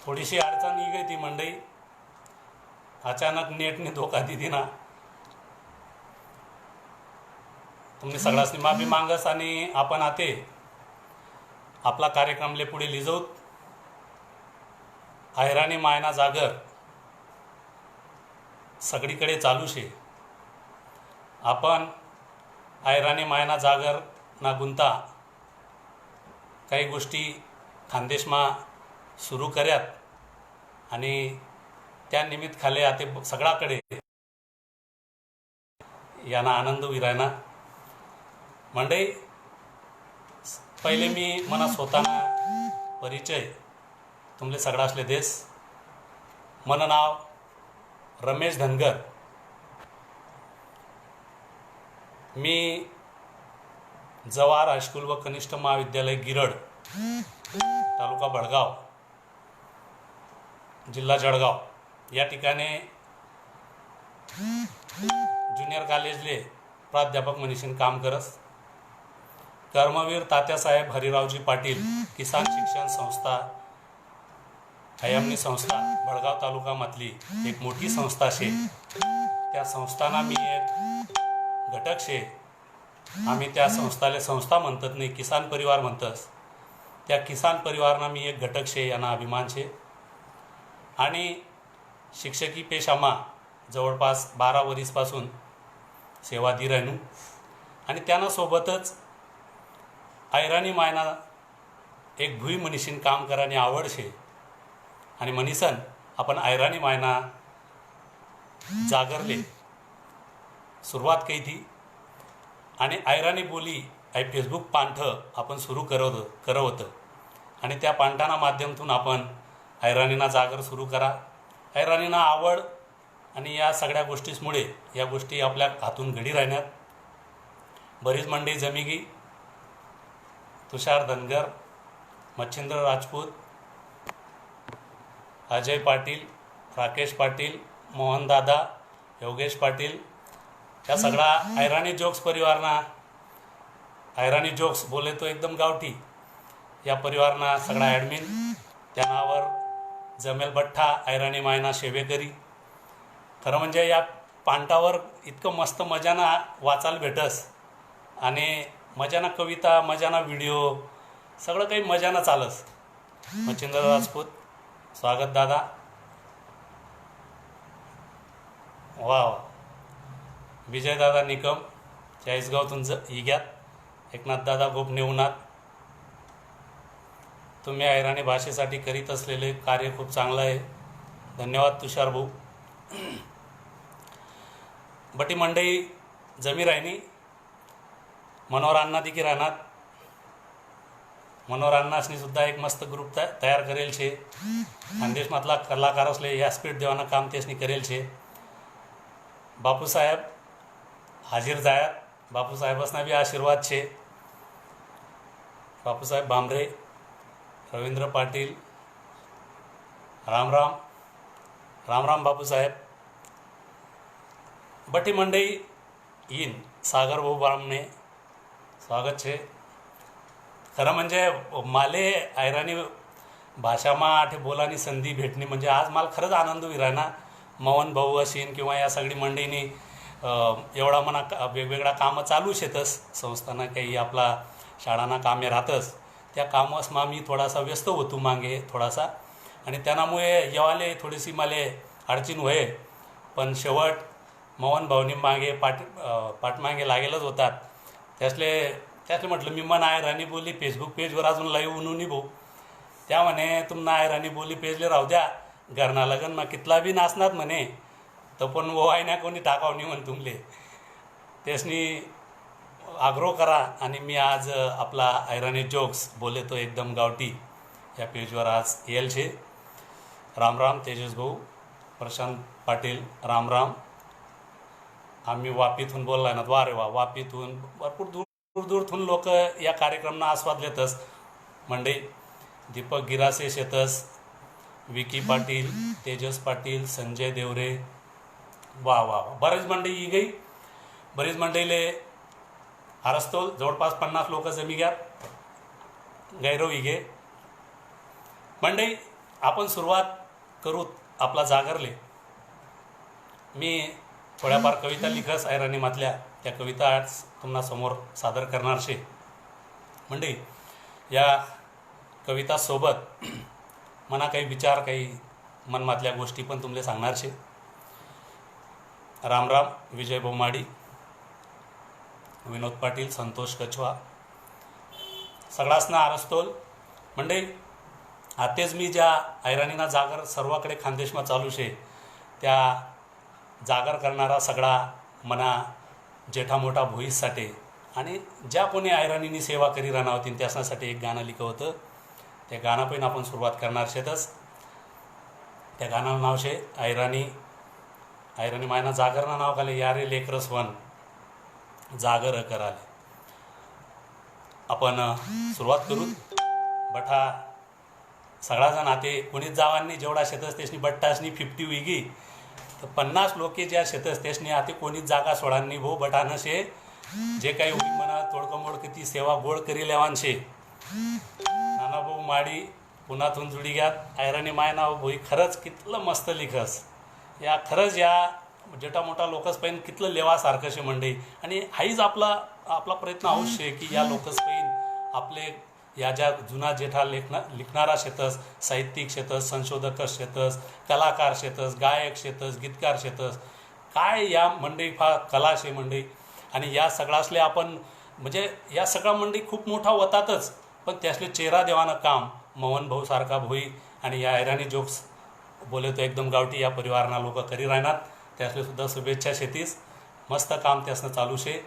थोडीशी अडचण ही गई ती मंडई, अचानक नेटने धोका दिली ना. तुम्ही सगळ्यांनी माफी मागस आणि आपण आते आपला कार्यक्रमले पुढे लिजवत. ऐराणी मायना जागर सगळीकडे चालू शे. आपण ऐराणी मायना जागर ना गुंता काही गोष्टी खानदेशमा सुरू कर्यात आणि त्या निमित्त खाले आते सगळ्याकडे यांना आनंद विरायना. मंडई पहिले मी मना स्वतःना परिचय तुमले सगळ्यासले देस. मन नाव रमेश धनगर. मी जवाहर हायस्कूल व कनिष्ठ महाविद्यालय गिरड, तालुका भडगाव, जिल्हा जळगाव या ठिकाणी ज्युनियर कॉलेजले प्राध्यापक म्हणून काम करस. कर्मवीर तात्यासाहेब हरिरावजी पाटील किसान शिक्षण संस्था हयामनी संस्था भडगाव तालुका मधली एक मोठी संस्था शे. त्या संस्थाना मी एक घटक शे. आम्ही त्या संस्थाले संस्था म्हणतात नाही, किसान परिवार म्हणतस. त्या किसान परिवारना मी एक घटक शे, यांना अभिमान शे. आणि शिक्षकी पेशामा जवळपास 12 वर्षापासून सेवा दी राहिनू. आणि त्यांना सोबतच ऐराणी मायना एक भुई मनीषीन काम करानी आवड शे. आणि मनीसन आपण ऐराणी मायना जागरले सुरुवात केली थी. आणि ऐराणी बोली फेसबुक पांठ आपण सुरू करत होतं. आणि त्या पांठाना माध्यमातून आपण ऐराणीना जागर सुरू करा. ऐराणीना आवड आणि या सगळ्या गोष्टीमुळे या गोष्टी आपल्या हातून घडी राहण्यात. बरीच मंडळी जमिगी तुषार धनगर, मच्छिंद्र राजपूत, अजय पाटील, राकेश पाटील, मोहन दादा, योगेश पाटील या सगळा ऐराणी जोक्स परिवारना, ऐराणी जोक्स बोले तो एकदम गावठी या परिवारना सगळा ॲडमिन. त्या नावावर जमेल बठ्ठा ऐराणी मायना शेवेकरी. खरं म्हणजे या पांटावर इतकं मस्त मजाना वाचायला भेटस आणि मजाना कविता, मजाना व्हिडिओ, सगळं काही मजाना चालस. मच्छिंद्र राजपूत, स्वागत दादा. वा वा. विजय दादा निकम चाळीसगावतून इग्यात. एकनाथ दादा गोप नेवनाथ. तुम्ही ऐराणी भाषेसाठी करीत असलेले कार्य खूप चांगलं आहे. धन्यवाद तुषार भाऊ. बटी मंडई जमी राहिनी. मनोहर अण्णा देखील राहणार. मनोहर अण्णासनी सुद्धा एक मस्त ग्रुप तयार करेल छे. खानदेशमधला कलाकार असले या स्पीड देवानं काम तेसनी करेल छे. बापूसाहेब हाजीर जायात. बापूसाहेबांना बी आशीर्वाद छे. बापूसाहेब भांबरे, रवींद्र पाटील, राम राम. राम राम बापूसाहेब. बटी मंडई येईन. सागर भाऊ बामणे स्वागत छे. खरं म्हणजे माले ऐराणी भाषामा आठे बोलानी संधी भेटणे म्हणजे आज मला खरंच आनंद विरायना. मोहन भाऊ असीन किंवा या सगळी मंडळीनी एवढा मना वेगवेगळा कामं चालू शेतस. संस्थांना काही आपला शाळांना कामे राहतस. त्या कामासमा मी थोडासा व्यस्त होतो मागे थोडासा. आणि त्यामुळे येवाले थोडीशी मला अडचण होय. पण शेवट मोहन भाऊनी मागे पाठमागे लागेलच होतात. त्यातले म्हटलं मी मन ऐराणी बोली फेसबुक पेजवर अजून लाईव्ह म्हणून भाऊ. त्या म्हणे तुम्हाला ऐराणी बोली पेजले राहू द्या. घरना लगन मग कितला बी नाचणार म्हणे. तर पण वो आहे ना कोणी टाकाव नाही म्हण तुमले. त्यासनी आग्रह करा. आणि मी आज आपला ऐराणी जोक्स बोले तो एकदम गावठी या पेजवर आज येल छे. राम राम तेजस भाऊ, प्रशांत पाटील, राम राम. आम्ही वापीतून बोललाय ना, वा रे वा, वापीतून भरपूर दूर दूरथून लोक या कार्यक्रमना आस्वाद लेतस. मंडई दीपक गिरासे शेतस, विकी पाटील, तेजस पाटील, संजय देवरे, वा वा वा, बरेच मंडई ही गई. बरीच मंडईले आरस्तोल जवळपास 50 लोक जमी घ्या गैरव इगे. मंडई आपण सुरुवात करू आपला जागरले. मी थोड्याफार कविता लिखस ऐराणी मातल्या, त्या कविता आज तुम्हाला समोर सादर करणार शे. मंडई या कविता सोबत मना काही विचार, काही मनमातल्या गोष्टी पण तुमले सांगणार शे. राम राम. विजय बोमाडी, विनोद पाटील, संतोष कछवा, सगळासना आरस्तोल. मंडई आतेच मी ज्या ऐराणीना जागर सर्वाकडे खानदेशमा चालू शे, त्या जागर करणारा सगळा मना जेठा मोठा भोईससाठी आणि ज्या कोणी ऐराणीनी सेवा करी राहणार होती त्यासाठी एक गाणं लिखलं होतं. त्या गाणं पण आपण सुरुवात करणार शेतच. त्या गाण्याचं नाव शे ऐराणी. ऐराणी मायना जागरना नाव खाले यारे लेकरस वन जागर कराले. आपण सुरुवात करू. बठा सगळाजण आते कोणीच जावांनी जेवढा शेतस त्यासनी बट्टासनी 50 विगी, तर 50 लोके ज्या शेतस त्यासनी आते कोणीच जागा सोडांनी भो. बठानं शे जे काही होई म्हणा तोडकमोड किती सेवा गोळ करी लेवान शे. नाना भाऊ माडी पुण्यातून जुडी घ्यात ऐराणी माय नाव भोई. खरंच कितलं मस्त लिखस. या खरंच या जेटा मोठा लोकस पाहिन कितलं लेवासारखं शे मंडई. आणि हाईच आपला प्रयत्न होऊच शे की या लोकस पाहिन आपले या ज्या जुना जेठा लिखणारा शेतस, साहित्यिक शेतस, संशोधक शेतस, कलाकार शेतस, गायक शेतस, गीतकार शेतस, काय या मंडई फार कला शे मंडई. आणि या सगळ्यासले आपण म्हणजे या सगळ्या मंडई खूप मोठा होतातच, पण त्यासले चेहरा देवानं काम मोहन भाऊ सारखा भोई. आणि या ऐराणी जोक्स बोले तो एकदम गावठी या परिवाराना लोक करी राहणार, त्यासले सुद्धा शुभेच्छा शेतीस. मस्त काम त्यासनं चालू शे.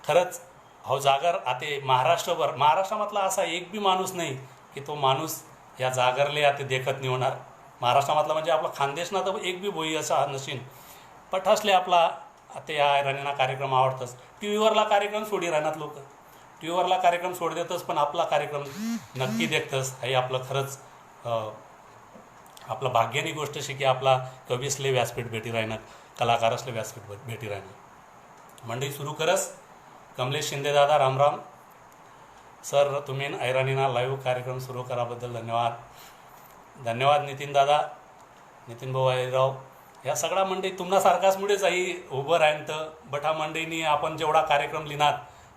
खरंच हो जागर आते महाराष्ट्रामधला असा एक बी माणूस नाही की तो माणूस या जागरले आते देखत नाही होणार. महाराष्ट्रामधला म्हणजे आपला खानदेशना तर एक बी बोई असा नशीन. पठासले आपला आता या ऐराणीना कार्यक्रम आवडतच. टी व्हीवरला कार्यक्रम सोडी राहणार लोक, टी व्हीवरला कार्यक्रम सोड देतच, पण आपला कार्यक्रम नक्की देखतस. हे आपलं खरंच आपलं भाग्यानी गोष्ट शे की आपला कवीसले व्यासपीठ भेटी राहणार, कलाकारसले व्यासपीठ भेटी राहणार. मंडई सुरू करस. कमलेश शिंदे दादा रामराम. सर तुम्ही ऐराणीना लाईव्ह कार्यक्रम सुरू कराबद्दल धन्यवाद. धन्यवाद नितीन दादा, नितीन भाऊ आईराव. या सगळ्या मंडई तुम्हासारखाचमुळेच आई उभं राहीन. तर बठा मंडईनी आपण जेवढा कार्यक्रम लिहिणार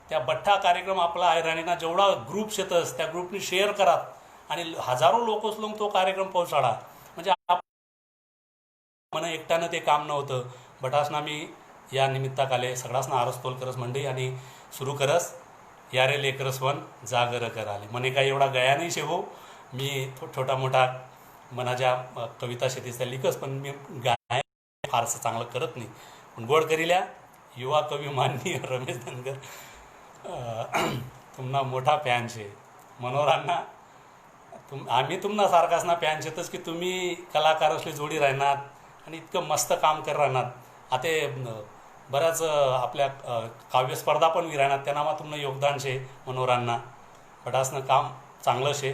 त्या बठ्ठा कार्यक्रम आपला ऐराणीना जेवढा ग्रुप शेतस त्या ग्रुपनी शेअर करात आणि हजारो लोकच लोक तो कार्यक्रम पोहोचाडा. म्हणजे मला एकट्यानं ते काम नव्हतं. बठासना मी या निमित्ताक आले. सगळासना आरस्तोल करस मंडई आणि सुरू करस यारे लेकरस वन जागर कराले. म्हणे काही एवढा गया नाही शे हो. मी छोटा मोठा मनाच्या कविता शेतीचा लिखस, पण मी गाय फारसं चांगलं करत नाही. पण गोड करील्या युवा कवी माननीय रमेश धनगर तुम्हाला मोठा फॅन शे. मनोहरांना आम्ही तुम्हाला सारखासना फॅन शेतच की तुम्ही कलाकार असले जोडी राहणार आणि इतकं मस्त काम कर राहणार. आता बऱ्याच आपल्या काव्यस्पर्धा पण राहणार, त्यांना मग तुम्हाला योगदान शे मनोहरांना. बटासनं काम चांगलं शे.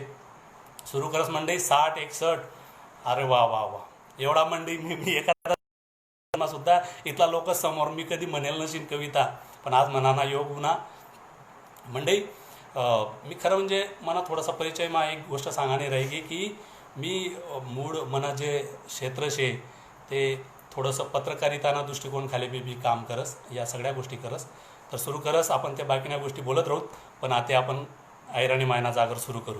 सुरू करस मंडई 60-61. अरे वा वा वा, एवढा मंडई मी एखादा सुद्धा इथला लोकच समोर मी कधी म्हणेल नशीन कविता, पण आज मनाना योग होना. मंडई मी खरं म्हणजे मला थोडासा परिचय मा एक गोष्ट सांगाने राहिली की मी मूळ मना जे क्षेत्र शे ते थोडंसं पत्रकारिताना दृष्टिकोन खाली बी काम करस, या सगळ्या गोष्टी करस. तर सुरू करस आपण त्या बाकीच्या गोष्टी बोलत राहू, पण आता आपण ऐराणी मायना जागर सुरू करू.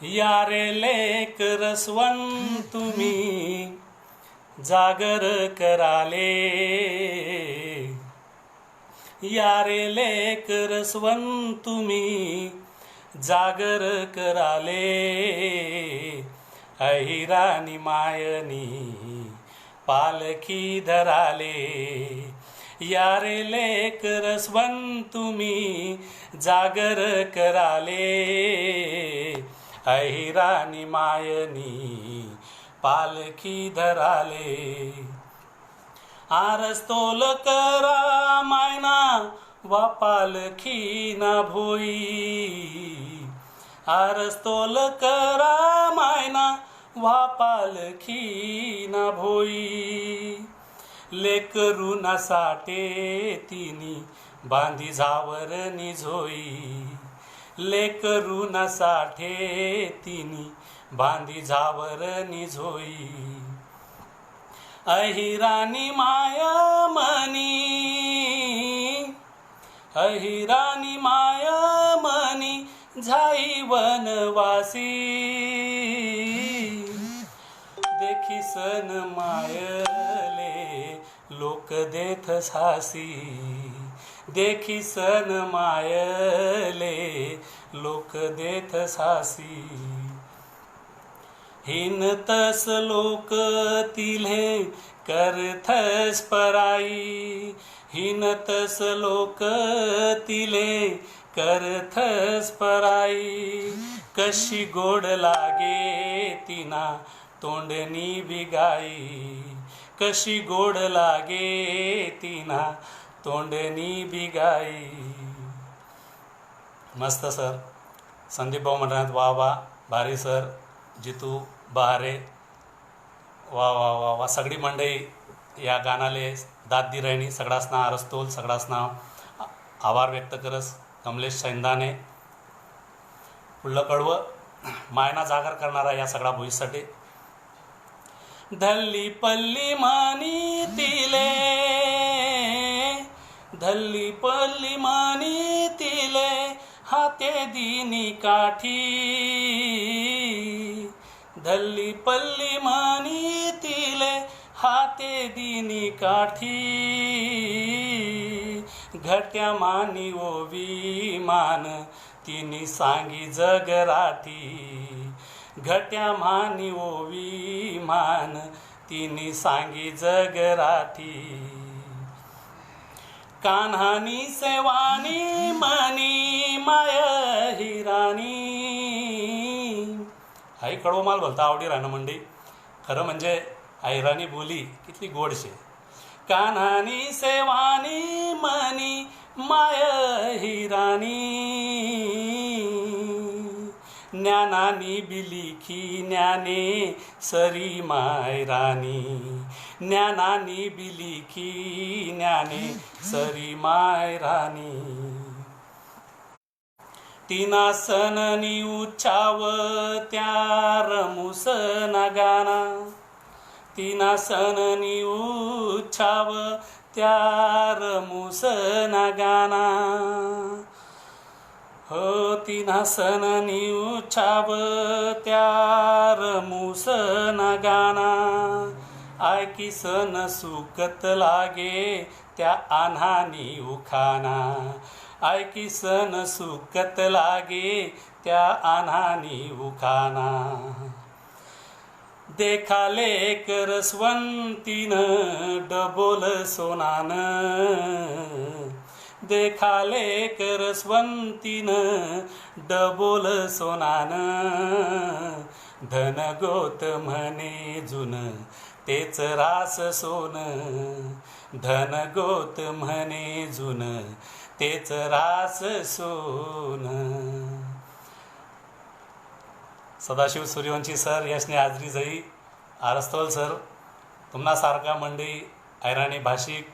यारे लेकरस्वन तुम्ही जागर कराले, यारे लेकरस्वन तुम्ही जागर कराले. ऐराणी मायनी पालखी धराले, यारे लेकर स्वन तुम्ही जागर कराले, अहिराणी मायनी पालखी धराले. आरस्तोल करा मायना वा पालखी ना भोई, आरस्तोल करा मायना वा पालखी ना भोई. लेकरू ना साठे तिनी बांधी झावर निझोई, लेकरू ना साठे तिनी बांधी झावर निझोई. अहिराणी माया मनी, अहिराणी माया मनी झाई वनवासी. देखी सन मायले लोक देथ सासी, देखी सन मायले लोक देथ सासी. हिनतस लोक तिल्हे करथस पराई, हिनतस लोक तिले करथस पराई. कशी गोड लागे तिना तोंडनी बिगाई, कशी गोड लागे तिना तोंडनी बिगाई. मस्त सर. संदीप भाऊ म्हणतात वा वा भारी सर. जितू बहारे वा वा वा वा. सगळी मंडळी या गानाले दाद दी राहिनी. सगळासना आरस्तोल, सगळासना आभार व्यक्त करस. कमलेश सैंदाने पुढलं कडवं मायना जागर करणारा या सगळ्या भुईसाठी. धल्ली पल्ली मानी तिले, धल्ली पल्ली मानी तिले हाते दिनी काठी, धल्ली पल्ली मानी तिले हाते दिनी काठी. घट्या मानी ओवी मान तिनी सांगी जगराठी, घट्या मानी ओवी मान तिनी सांगी जगराठी. कान्हानी सेवानी मनी माय हिराणी. हाही कडवो माल बोलता आवडी राहणं मंडी. खरं म्हणजे ऐराणी बोली कितली गोड शे. कान्हानी सेवानी मनी माय हिराणी. ज्ञानानी बिलिखी ज्ञाने सरी मायराणी, ज्ञानानी बिलिखी ज्ञाने सरी मायराणी. तिना सननी उच्चाव त्या रमुसना गाना, तिना सननी उच्चाव त्या रमुसना गाना. हो तिना सननी उच्चाव त्या रमुसना गाना. ऐकी सन सुकत लागे त्या आन्हानी उखाना, ऐकी सन सुकत लागे त्या आन्हानी उखाना. देखाले करस्वंतीन डबोल सोनान, देखाले करस्वंतीन डबोल सोनान. धन गोत म्हणे जुन तेच रास सोन, धन गोत म्हणे जुन तेच रास सोन. सदाशिव सूर्यवंशी सर यासने हाजरी जाई. आरस्तोल सर तुम्हाला सारखा मंडळी ऐराणी भाषिक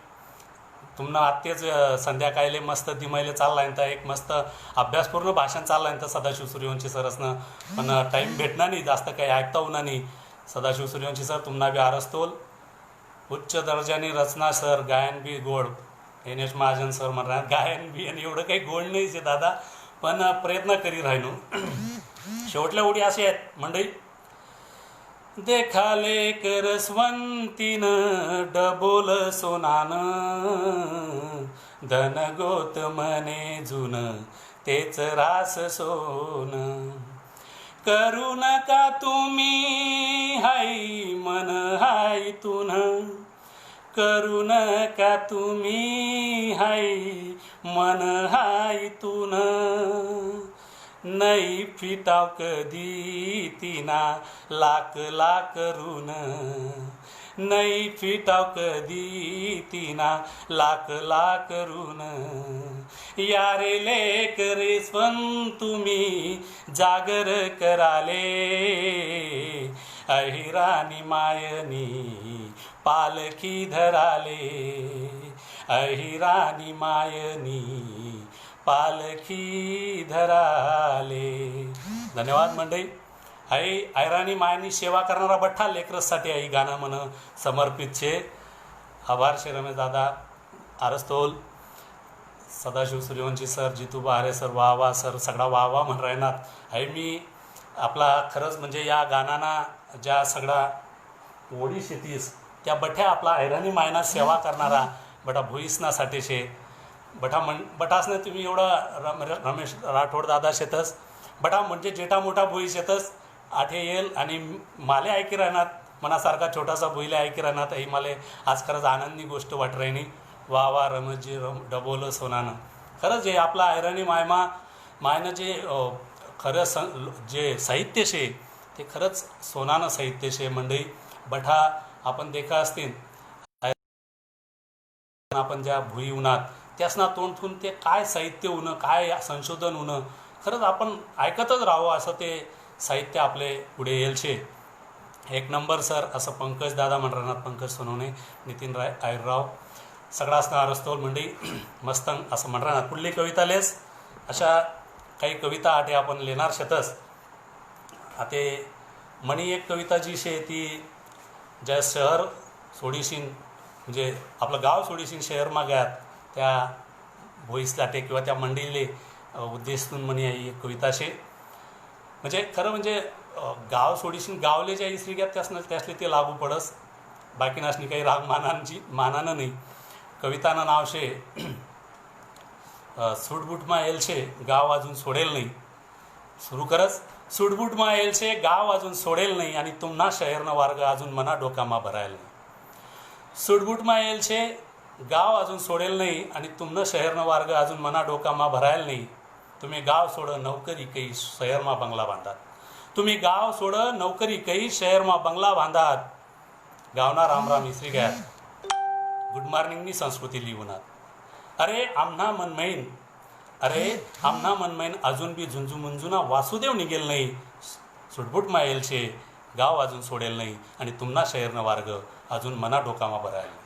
तुम्हाला आत्तेच संध्याकाळी मस्त दिमाईले चाललाय तर एक मस्त अभ्यासपूर्ण भाषण चाललाय तर सदाशिव सूर्यवंशी सर असणं. पण टाईम भेटणार नाही जास्त काही ऐकता होणार नाही. सदाशिव सूर्यवंशी सर तुम्हाला बी आरस्तोल उच्च दर्जानी रचना सर. गायन बी गोड. एन.एच. महाजन सर म्हणणार गायन बी आणि एवढं काही गोड नाहीच आहे दादा, पण प्रयत्न करी राहिनो. शेवटल्या उडी अशी आहेत मंडळी. देखाले करस्वंतीन डबोल सोनान, धन गोत म्हणे जुन तेच रास सोन. करू नका तुम्ही हाय मन हाय तुन, करू नका तुम्ही हाय मन हायतून नाही फिटाव कधी तिना लाख लाख ऋण नाही फिटाव कधी तिना लाख लाख ऋण यारे लेकरे स्वन तुम्ही जागर कराले अहिराणी मायनी पालखी धराले अहिराणी मायनी पालखी धराले. धन्यवाद मंडळी. आई ऐराणी मायनी सेवा करणारा बठ्ठा लेकरसाठी आई गाणं म्हण समर्पित छे. आभार शे रमेश दादा आरस्तोल सदाशिव सूर्यवंशी सर जितू बहारे सर वाह सर सगळा वाह म्हण राहणार आहे. मी आपला खरंच म्हणजे या गाणाना ज्या सगळा ओढी शेतीस त्या बठ्या आपला ऐराणी मायना सेवा करणारा बठा भुईसनासाठी शे बटासने तुम्ही एवढा रमेश राठोड दादा शेतस बटा म्हणजे जेठा मोठा भुई शेतस आठे येईल आणि माले ऐकी राहणार मनासारखा छोटासा भुईला ऐकी राहणार ही मला आज खरंच आनंदी गोष्ट वाट राहिनी. वा रमेशजी डबोलं सोनानं खरंच जे आपला ऐराणी मायनं जे खरं जे साहित्य शे ते खरंच सोनानं साहित्य शे. मंडळी बठा आपण देखा असतील आपण ज्या भुई उन्हात त्यासना तोंडून ते काय साहित्य होणं काय संशोधन होणं खरंच आपण ऐकतच राहावं असं ते साहित्य आपले पुढे येईल शे. एक नंबर सर असं पंकज दादा म्हण राहणार पंकज सोनवणे नितीन आयरराव सगळा असणार रस्तोल मंडळी मस्तंग असं म्हण राहणार. पुढली कविता लेस अशा काही कविता आठे आपण लेणार शेतस. आता मनी एक कविता जी शे ती ज्या शहर सोडीशीन म्हणजे आपलं गाव सोडीशीन शहर माग्यात त्या भोईसलाटे किंवा त्या मंडळीले उद्देशून म्हणे एक कविता शे. म्हणजे खरं म्हणजे गाव सोडीशीन गावले ज्या इसरी घ्यात त्यासले ते लागू पडस बाकी नसणी काही राग मानानं नाही. कवितानं नाव शे सूटबूटमा येल शे गाव अजून सोडेल नाही. सुरू करस सूटबूटमा येल शे गाव अजून सोडेल नाही आणि तुम्हा शहरनं वार्ग अजून मना डोकामा भरायला नाही. सूटबूटमा येल शे गाव अजून सोडेल नाही आणि तुमनं शहरनं वार्ग अजून मना डोकामा भरायला नाही. तुम्ही गाव सोड नौकरी काही शहरमा बंगला बांधात. तुम्ही गाव सोड नौकरी काही शहरमा बंगला बांधात. गावना रामराम इसरी गयात गुड मॉर्निंगनी संस्कृती लिहूनात. अरे आम्हा मनमैन अजून बी झुंजू मुंजूना वासुदेव निघेल नाही. सुटबुटमा येल शे गाव अजून सोडेल नाही आणि तुम्हा शहरनं वार्ग अजून मना डोकामा भरायला नाही.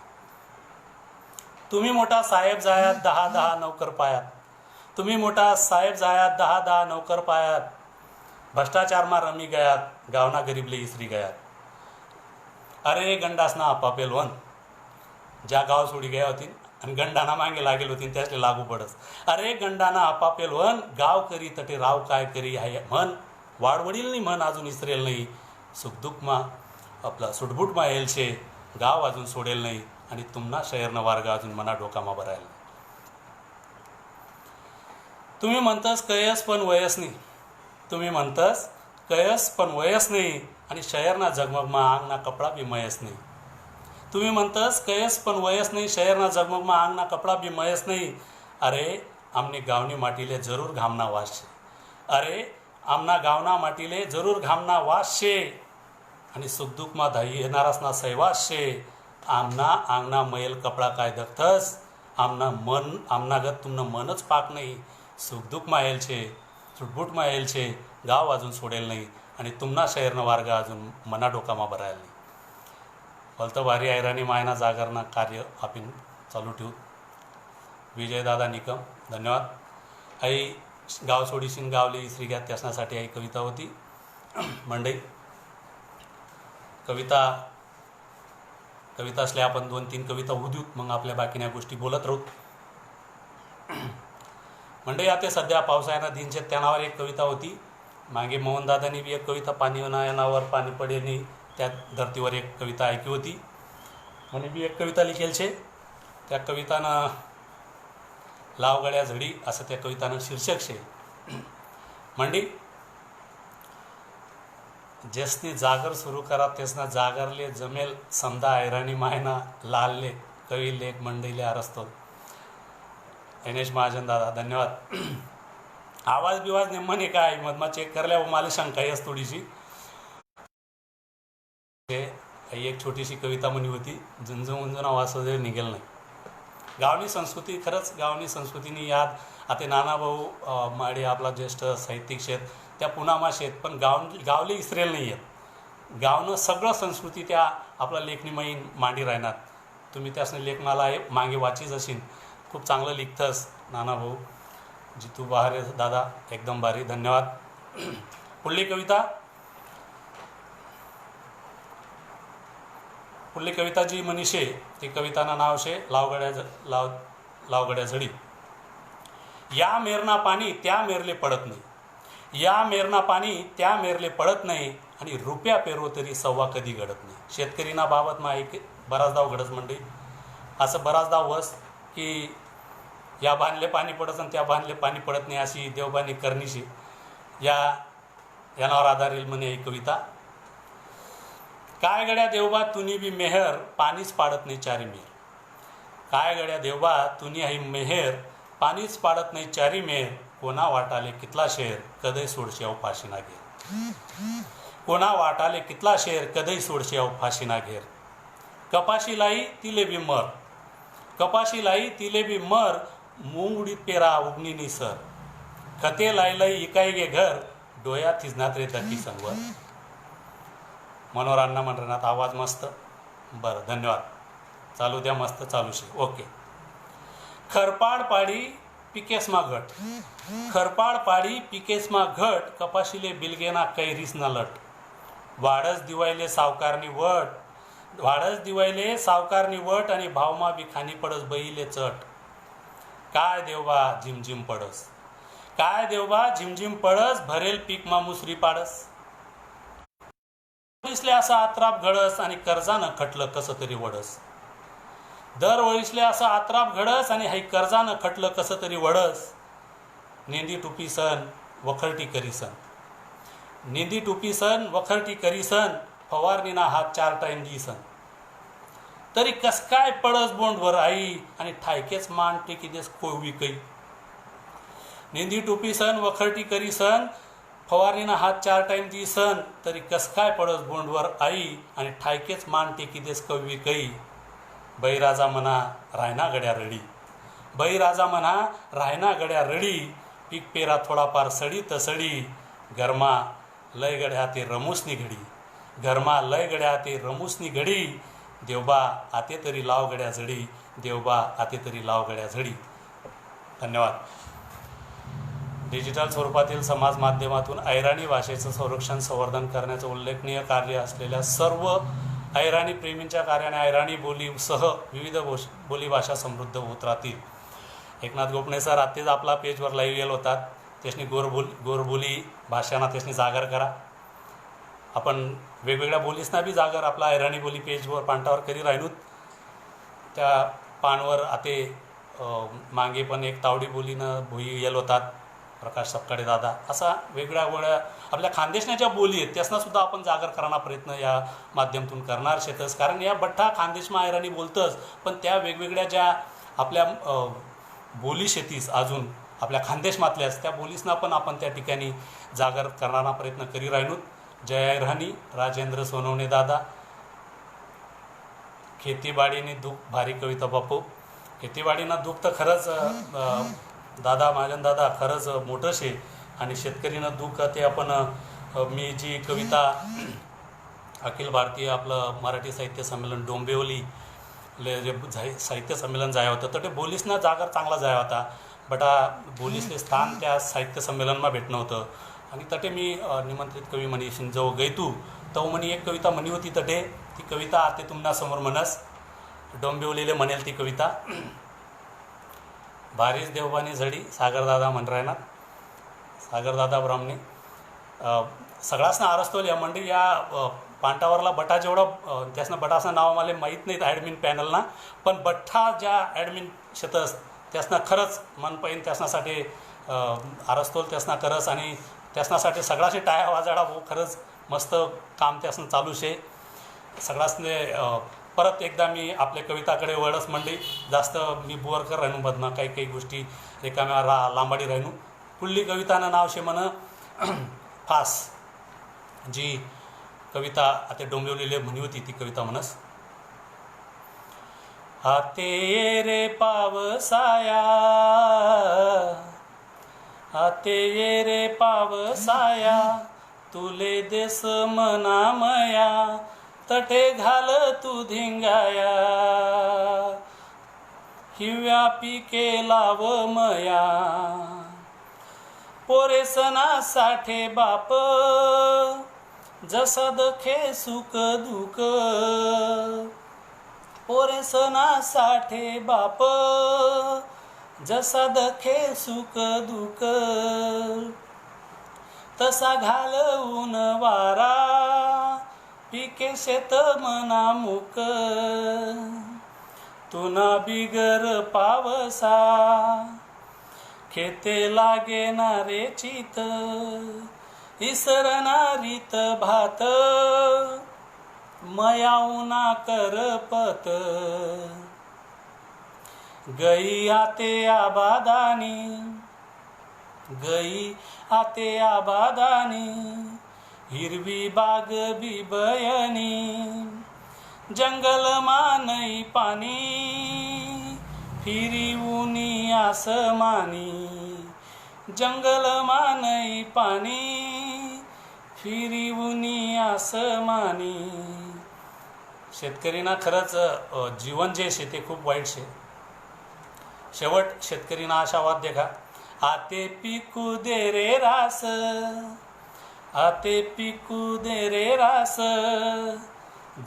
तुम्ही मोठा साहेब जायात 10 नौकर पायात. तुम्ही मोठा साहेब जायात 10 नौकर पायात. भ्रष्टाचारमा रमी गयात गावना गरीबले इसरी गयात. अरे गंडासना आपापेल वन ज्या गाव सोडी गया होती आणि गंडाना मागे लागेल होती त्यासले लागू पडस. अरे गंडाना आपापेल वन गाव करी तटे राव काय करी आहे म्हण वाडवडील नाही म्हण अजून इसरेल नाही. सुखदुःखमा आपला सुटबुटमा येल शे गाव अजून सोडेल नाही आणि तुम्हा शहरनं वार्ग अजून मना डोकामा भरायला. तुम्ही म्हणतास कयस पण वयस नाही. तुम्ही म्हणतास कयस पण वयस नाही आणि शहरना जगमगमा आंगना कपडा बी मयस नाही. तुम्ही म्हणतास कयस पण वयस नाही शहरना जगमगमा आंगना कपडा बी मयस नाही. अरे आमने गावनी माटीले जरूर घामना वास शे. अरे आमना गावना माटीले जरूर घामना वास शे आणि सुखदुःखमा धाई येणारासना सहवास शे. आमना आंगना मैल कपडा काय दखतस. आमना गत तुमनं मनच पाक नाही. सुखदुःखमा येल छे चुटबुटमा येल छे गाव अजून सोडेल नाही आणि तुम्हा शहरनं वार्ग अजून मना डोकामा भरायला नाही. भलतं भारी ऐराणी मायना जागरणा कार्य आपण चालू ठेवू. विजयदादा निकम धन्यवाद. आई गाव सोडीशीन गावले इसरी घ्या त्यासण्यासाठी आई कविता होती. मंडई कविता असले आपण 2-3 कविता होऊ देऊत मग आपल्या बाकीच्या गोष्टी बोलत राहू. मंडई आता सध्या पावसाळ्यानं दिनचे त्यानावर एक कविता होती. मागे मोहनदादांनी बी एक कविता पाणी नावावर पाणी पडेनी त्या धर्तीवर एक कविता ऐकी होती. म्हणे बी एक कविता लिखेल छे. त्या कवितानं लावगड्या झडी असं त्या कवितानं शीर्षक शे. मंडी जेसनी जागर सुरू करा तेसना जागरले जमेल समदा ऐराणी मायना लालले कवी लेख मंडईले आरसतो. एनेश महाजन दादा धन्यवाद. आवाज बिवाज नेमणे काय मधमा चेक करल्या मला शंका येस थोडीशी. एक छोटीशी कविता म्हणी होती झुंजून उंजून वासुदेव निघेल नाही. गावनी संस्कृती खरंच गावनी संस्कृतीनी याद आता नानाभाऊ माडे आपला ज्येष्ठ साहित्यिक शेत त्या पुनामा शेत पण गावले इसरेल नाही आहेत. गावनं सगळं संस्कृती त्या आपला लेखनीमयी मांडी राहणार. तुम्ही त्यासने लेख मला मागे वाचीच असेल. खूप चांगलं लिखतस नानाभाऊ. जितू बहारे दादा एकदम भारी धन्यवाद. पुढली कविता जी मनीषे ती कविताना नाव शे लावगड्या झडी. या मेरना पाणी त्या मेरले पडत नाही. या मेरना पाणी त्या मेरले पडत नाही आणि रुपया पेरव तरी सव्वा कधी घडत नाही. शेतकरीना बाबत मा एक बराचदा घडत मंडळी असं बराचदा वस की या बांधले पाणी पडत आणि त्या बांधले पाणी पडत नाही अशी देवबानी करणीशी यानावर आधारील म्हणे ही कविता. काय गड्या देवबा तुनी बी मेहर पाणीच पाडत नाही चारी मेहर. काय गड्या देवबा तुनी ही मेहर पाणीच पाडत नाही चारी मेहर. कोणा वाटाले कितला शेर कदई सोडशे अव फाशीना घेर. कोणा वाटाले कितला शेर कदई सोडशे अव फाशीना घेर. कपाशी लाई तिले बी मर. कपाशी लाई तिले बी मर. मूंग उडीत पेरा उगनी निसर. खते लाई लाई इकाई गे घर डोया थिजनात रे दकी संगवर. मनोहर अण्णा म्हणणार आवाज मस्त. बरं धन्यवाद. चालू द्या मस्त चालू शे. ओके. खरपाड पाडी पिकेसमा घट. खरपाड पाडी पिकेसमा घट. कपाशीले बिलगेना कैरीसना लट. वाडस दिवायले सावकारनी वट. वाडस दिवायले सावकारनी वट आणि भावमा बी खानी पडस बैले चट. काय देवबा झिमझिम पडस. काय देवबा झिमझिम पडस. भरेल पीकमा मुसरी पाडस. दरवळीसले असं आत्राप घडस आणि कर्जानं खटलं कसं तरी वडस. दरवळीसले असं आत्राप घडस आणि हाई कर्जानं खटलं कसं तरी वडस. नेंदी टुपी सन वखरटी करीसन. नेंदी टुपी सन वखरटी करीसन. फवारणीना हात 4 टाइम दिसन. तरी कस काय पडस बोंडवर आई आणि ठायकेच मान टेकी देस कोवी कै. नेंदी टुपी सन वखरटी करीसन. फवारणीना हात 4 टाइम दिसन. तरी कस काय पडस बोंडवर आई आणि ठायकेच मान टेकी देस कवी कै. बैराजा म्हणा रायना गड्या रडी. बैराजा म्हणा रायना गड्या रडी. पीक पेरा थोडाफार सडी तसडी. गरमा लय गड्या ते रमूसनी घडी. गरमा लय गड्या ते रमूसनी घडी. देवबा आते तरी लाव गड्या झडी. देवबा आते तरी लाव गड्या झडी. धन्यवाद. डिजिटल स्वरूपातील समाज माध्यमातून ऐराणी भाषेचं संरक्षण संवर्धन करण्याचं उल्लेखनीय कार्य असलेल्या सर्व ऐराणी प्रेमींच्या कार्याने ऐराणी बोलीसह विविध बोलीभाषा समृद्ध होत राहतील. एकनाथ गोपणे सर आत्ताच आपला पेजवर लाईव्ह गेल होतात. त्यासनी गोरबोली भाषांना त्यासनी जागर करा. आपण वेगवेगळ्या बोलीसना बी जागर आपला ऐराणी बोली पेजवर पांटावर करी राहिनूत. त्या पानवर आते मागे पण एक तावडी बोलीनं भुई गेल होतात प्रकाश सपकाळे दादा. असा वेगळ्या आपल्या खानदेशच्या ज्या बोली आहेत त्यासना सुद्धा आपण जागर करण्याचा प्रयत्न या माध्यमातून करणार शेतस. कारण या बठ्ठा खानदेशमा ऐराणी बोलतच पण त्या वेगवेगळ्या ज्या आपल्या बोली शेतीस अजून आपल्या खानदेशमातल्याच त्या बोलीसना पण आपण त्या ठिकाणी जागर करण्याचा प्रयत्न करी राहिनूत. जय ऐराणी राजेंद्र सोनवणे दादा. खेतीबाडीने दुःख भारी कविता बापू. खेतीबाडीनं दुःख तर खरंच दादा महाजन दादा खरंच मोठं शे. आणि शेतकरीनं दुःख ते आपण मी जी कविता अखिल भारतीय आपलं मराठी साहित्य संमेलन डोंबिवली जे साहित्य संमेलन जाय होतं तर ते बोलीसना जागर चांगला जाय होता. बटा बोलीसले स्थान त्या साहित्य संमेलनमा भेटणं होतं. आणि तटे मी निमंत्रित कवी म्हणी जो गैतू तो म्हणी एक कविता म्हणी होती तटे. ती कविता आते तुम्हाला समोर म्हणस. डोंबिवलीले म्हणेल ती कविता. भारीच देवबानी झडी सागरदादा म्हण राहणार. सागरदादा ब्राह्मणे सगळ्यासना आरस्तोल या मंडळी या पांटावरला बटा जेवढं त्यासनं बटासनं नाव मला माहीत नाहीत ॲडमिन पॅनलना. पण बठ्ठा ज्या ॲडमिन शेतस त्यासनं खरंच मन पाहिन त्यासनासाठी आरस्तोल त्यासना करस आणि त्यासनासाठी सगळ्याशी टाया वाजाडा हो खरंच मस्त काम त्यासन चालू शे सगळ्यासने परत एकदा मी आपल्या कविताकडे वळस म्हणली जास्त मी बोरकर राहणू बदना काही काही गोष्टी रिकाम्या लांबाडी राहणू पुढली कवितानं नाव शे म्हण फास जी कविता आता डोंबिवलीले म्हणी होती ती कविता म्हणस हाते ये रे पावसाया हाते ये रे पावसाया तुले देस मनामया तटे घाल तू धिंगाया हिव्या पिके लाव मया पोरे सणा साठे बाप जसा दखे सुख दुःख पोरे सणा साठे बाप जसा दखे सुख दुःख तसा घालवून वारा पिके शेत मना मुक तुना बिगर पावसा खेते लागे नारे चित इसरणारीत भात मयाउना करपत गई आते आबादानी गई आते आबादानी हिरवी बाग बिबयनी जंगल मानई पाणी फिरिवुनी आसमानी जंगल मानई पाणी फिरिवुनी आसमानी शेतकरीना खरंच जीवन जे शे ते खूप वाईट शे शेवट शेतकरीना आशावाद देखा आते पिकू दे रे रास आते पिकू दे रे रास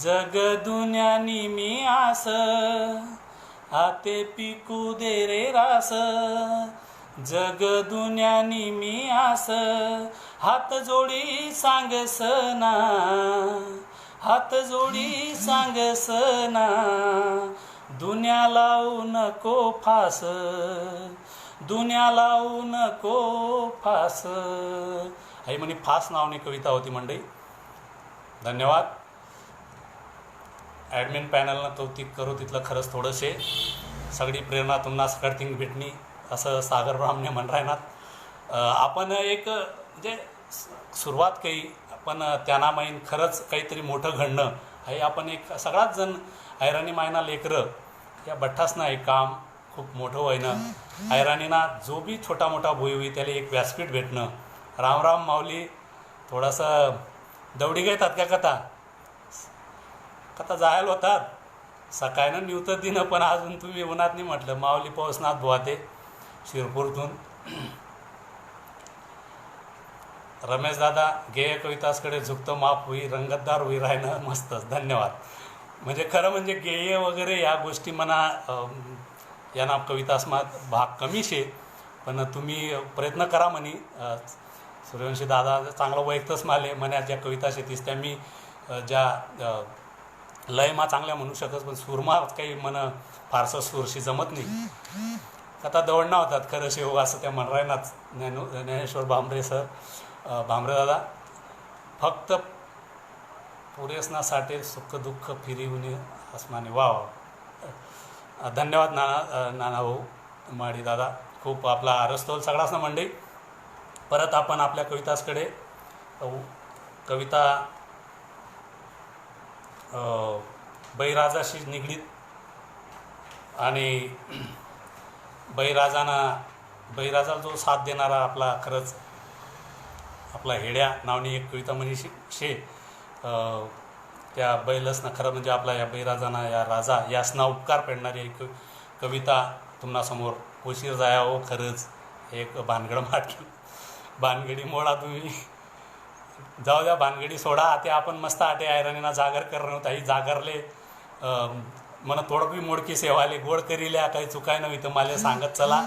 जग दुन्यानी मी आस आते पिकू दे रे रास जग दुन्यानी मी आस हात जोडी सांगसना हात जोडी सांगसना दुन्या लावू नको फास दुन्या लावू नको फास आई म्हणे फास नावनी कविता होती मंडळी. धन्यवाद. ॲडमिन पॅनलनं कौतिक करू तिथलं खरंच थोडंसे सगळी प्रेरणा तुम्हाला सकाळतींग भेटणी असं सागर ब्राह्मणे म्हण राहणार. आपण एक म्हणजे सुरुवात काही पण त्यांना माहीन खरंच काहीतरी मोठं घडणं हे आपण एक सगळाच जण ऐराणी मायना लेकरं या बठ्ठासनं एक काम खूप मोठं व्हायनं ऐराणीना जो बी छोटा मोठा भोई होई त्याला एक व्यासपीठ भेटणं. राम राम माऊली. थोडंसं दौडी घेतात का कथा कथा जायला होतात सकाळनं निवतं दिनं पण अजून तुम्ही उन्हात नाही म्हटलं. माऊली पावसनाथ बुवाते शिरपूरतून. रमेश दादा गेय कवितासकडे झुकतं माप होई रंगतदार होई राहणं मस्तच. धन्यवाद. म्हणजे खरं म्हणजे गेय वगैरे या गोष्टी म्हणा यांना कवितासमात भाग कमी शे पण तुम्ही प्रयत्न करा म्हणे. सूर्यवंशी दादा चांगलं वैयक्तच माले म्हण्या ज्या कविता शेतीस त्या मी ज्या लयमा चांगल्या म्हणू शकत पण सूरमा काही म्हण फारसं सूरशी जमत नाही. कथा दवडणं होतात खरं शेव असं त्या म्हणरायनाच. ज्ञानेश्वर भांबरे सर भांबरे दादा फक्त पुरेसनासाठी सुख दुःख फिरिवून आसमानी. वा वा. धन्यवाद नाना भाऊ माडी दादा. खूप आपला आरस्तोल सगळाच ना मंडळी. परत आपण आपल्या कवितासकडे कविता बळीराजाशी निगडीत आणि बळीराजाला जो साथ देणारा आपला खरंच आपला हेड्या नावनी एक कविता म्हणीशी शे. त्या बैलसना खरं म्हणजे आपला या बळीराजाना या राजा यासना उपकार पेडणारी एक कविता तुम्हासमोर उशीर जाया हो खरंच एक भानगड माटली. भानगडी मोडा तुम्ही जाऊ द्या भानगडी सोडा. आता आपण मस्त आटे ऐराणीना जागर करणं होता ही जागरले मला थोडं बी मोडकी सेवाले गोड करील्या काही चुकाय नव्हे तर मला सांगत चला.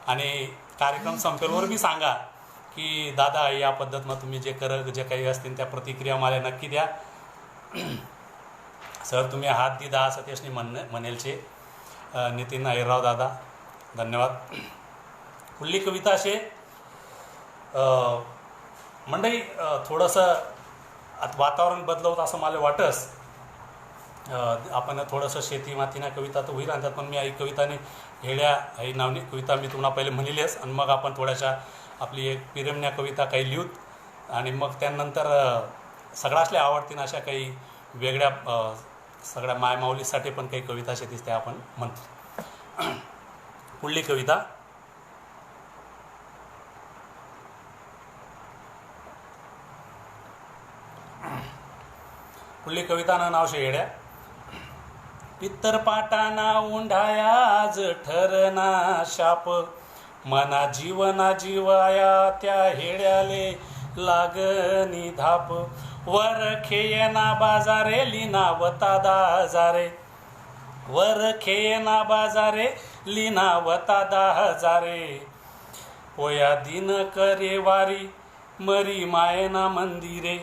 आणि कार्यक्रम संपेलवर बी सांगा की दादा या पद्धतीनं तुम्ही जे काही असतील त्या प्रतिक्रिया मला नक्की द्या. सर तुम्ही हात दिदा असं त्यासनी म्हणेलचे. नितीन अहिरराव दादा धन्यवाद. पुढली कविता असे मंडळी थोडंसं आता वातावरण बदलवत असं मला वाटस. आपण थोडंसं शेती मातीना कविता तर होईल आणतात, पण मी आई कविताने हेड्या आई नावनी कविता मी तुम्हाला पहिले म्हणलेलीच, आणि मग आपण थोड्याशा आपली एक पिरेमण्या कविता काही लिहूत, आणि मग त्यानंतर सगळ्यासले आवडतीन अशा काही वेगळ्या सगळ्या मायमाऊलीसाठी पण काही कविता शेतीस त्या आपण म्हणतो. पुढली कविता. पुढली कवितानं नाव शे हेड्या. पित्तरपाटाना उंढाया आज ठरना शाप, मना जीवना जीवाया त्या हेड्याले लागनी धाप. वर खेयना बाजारे लिनावता दाजारे, वर खेयना बाजारे लिनावता दाजारे. पोया दिन करे वारी मरी मायना मंदिरे,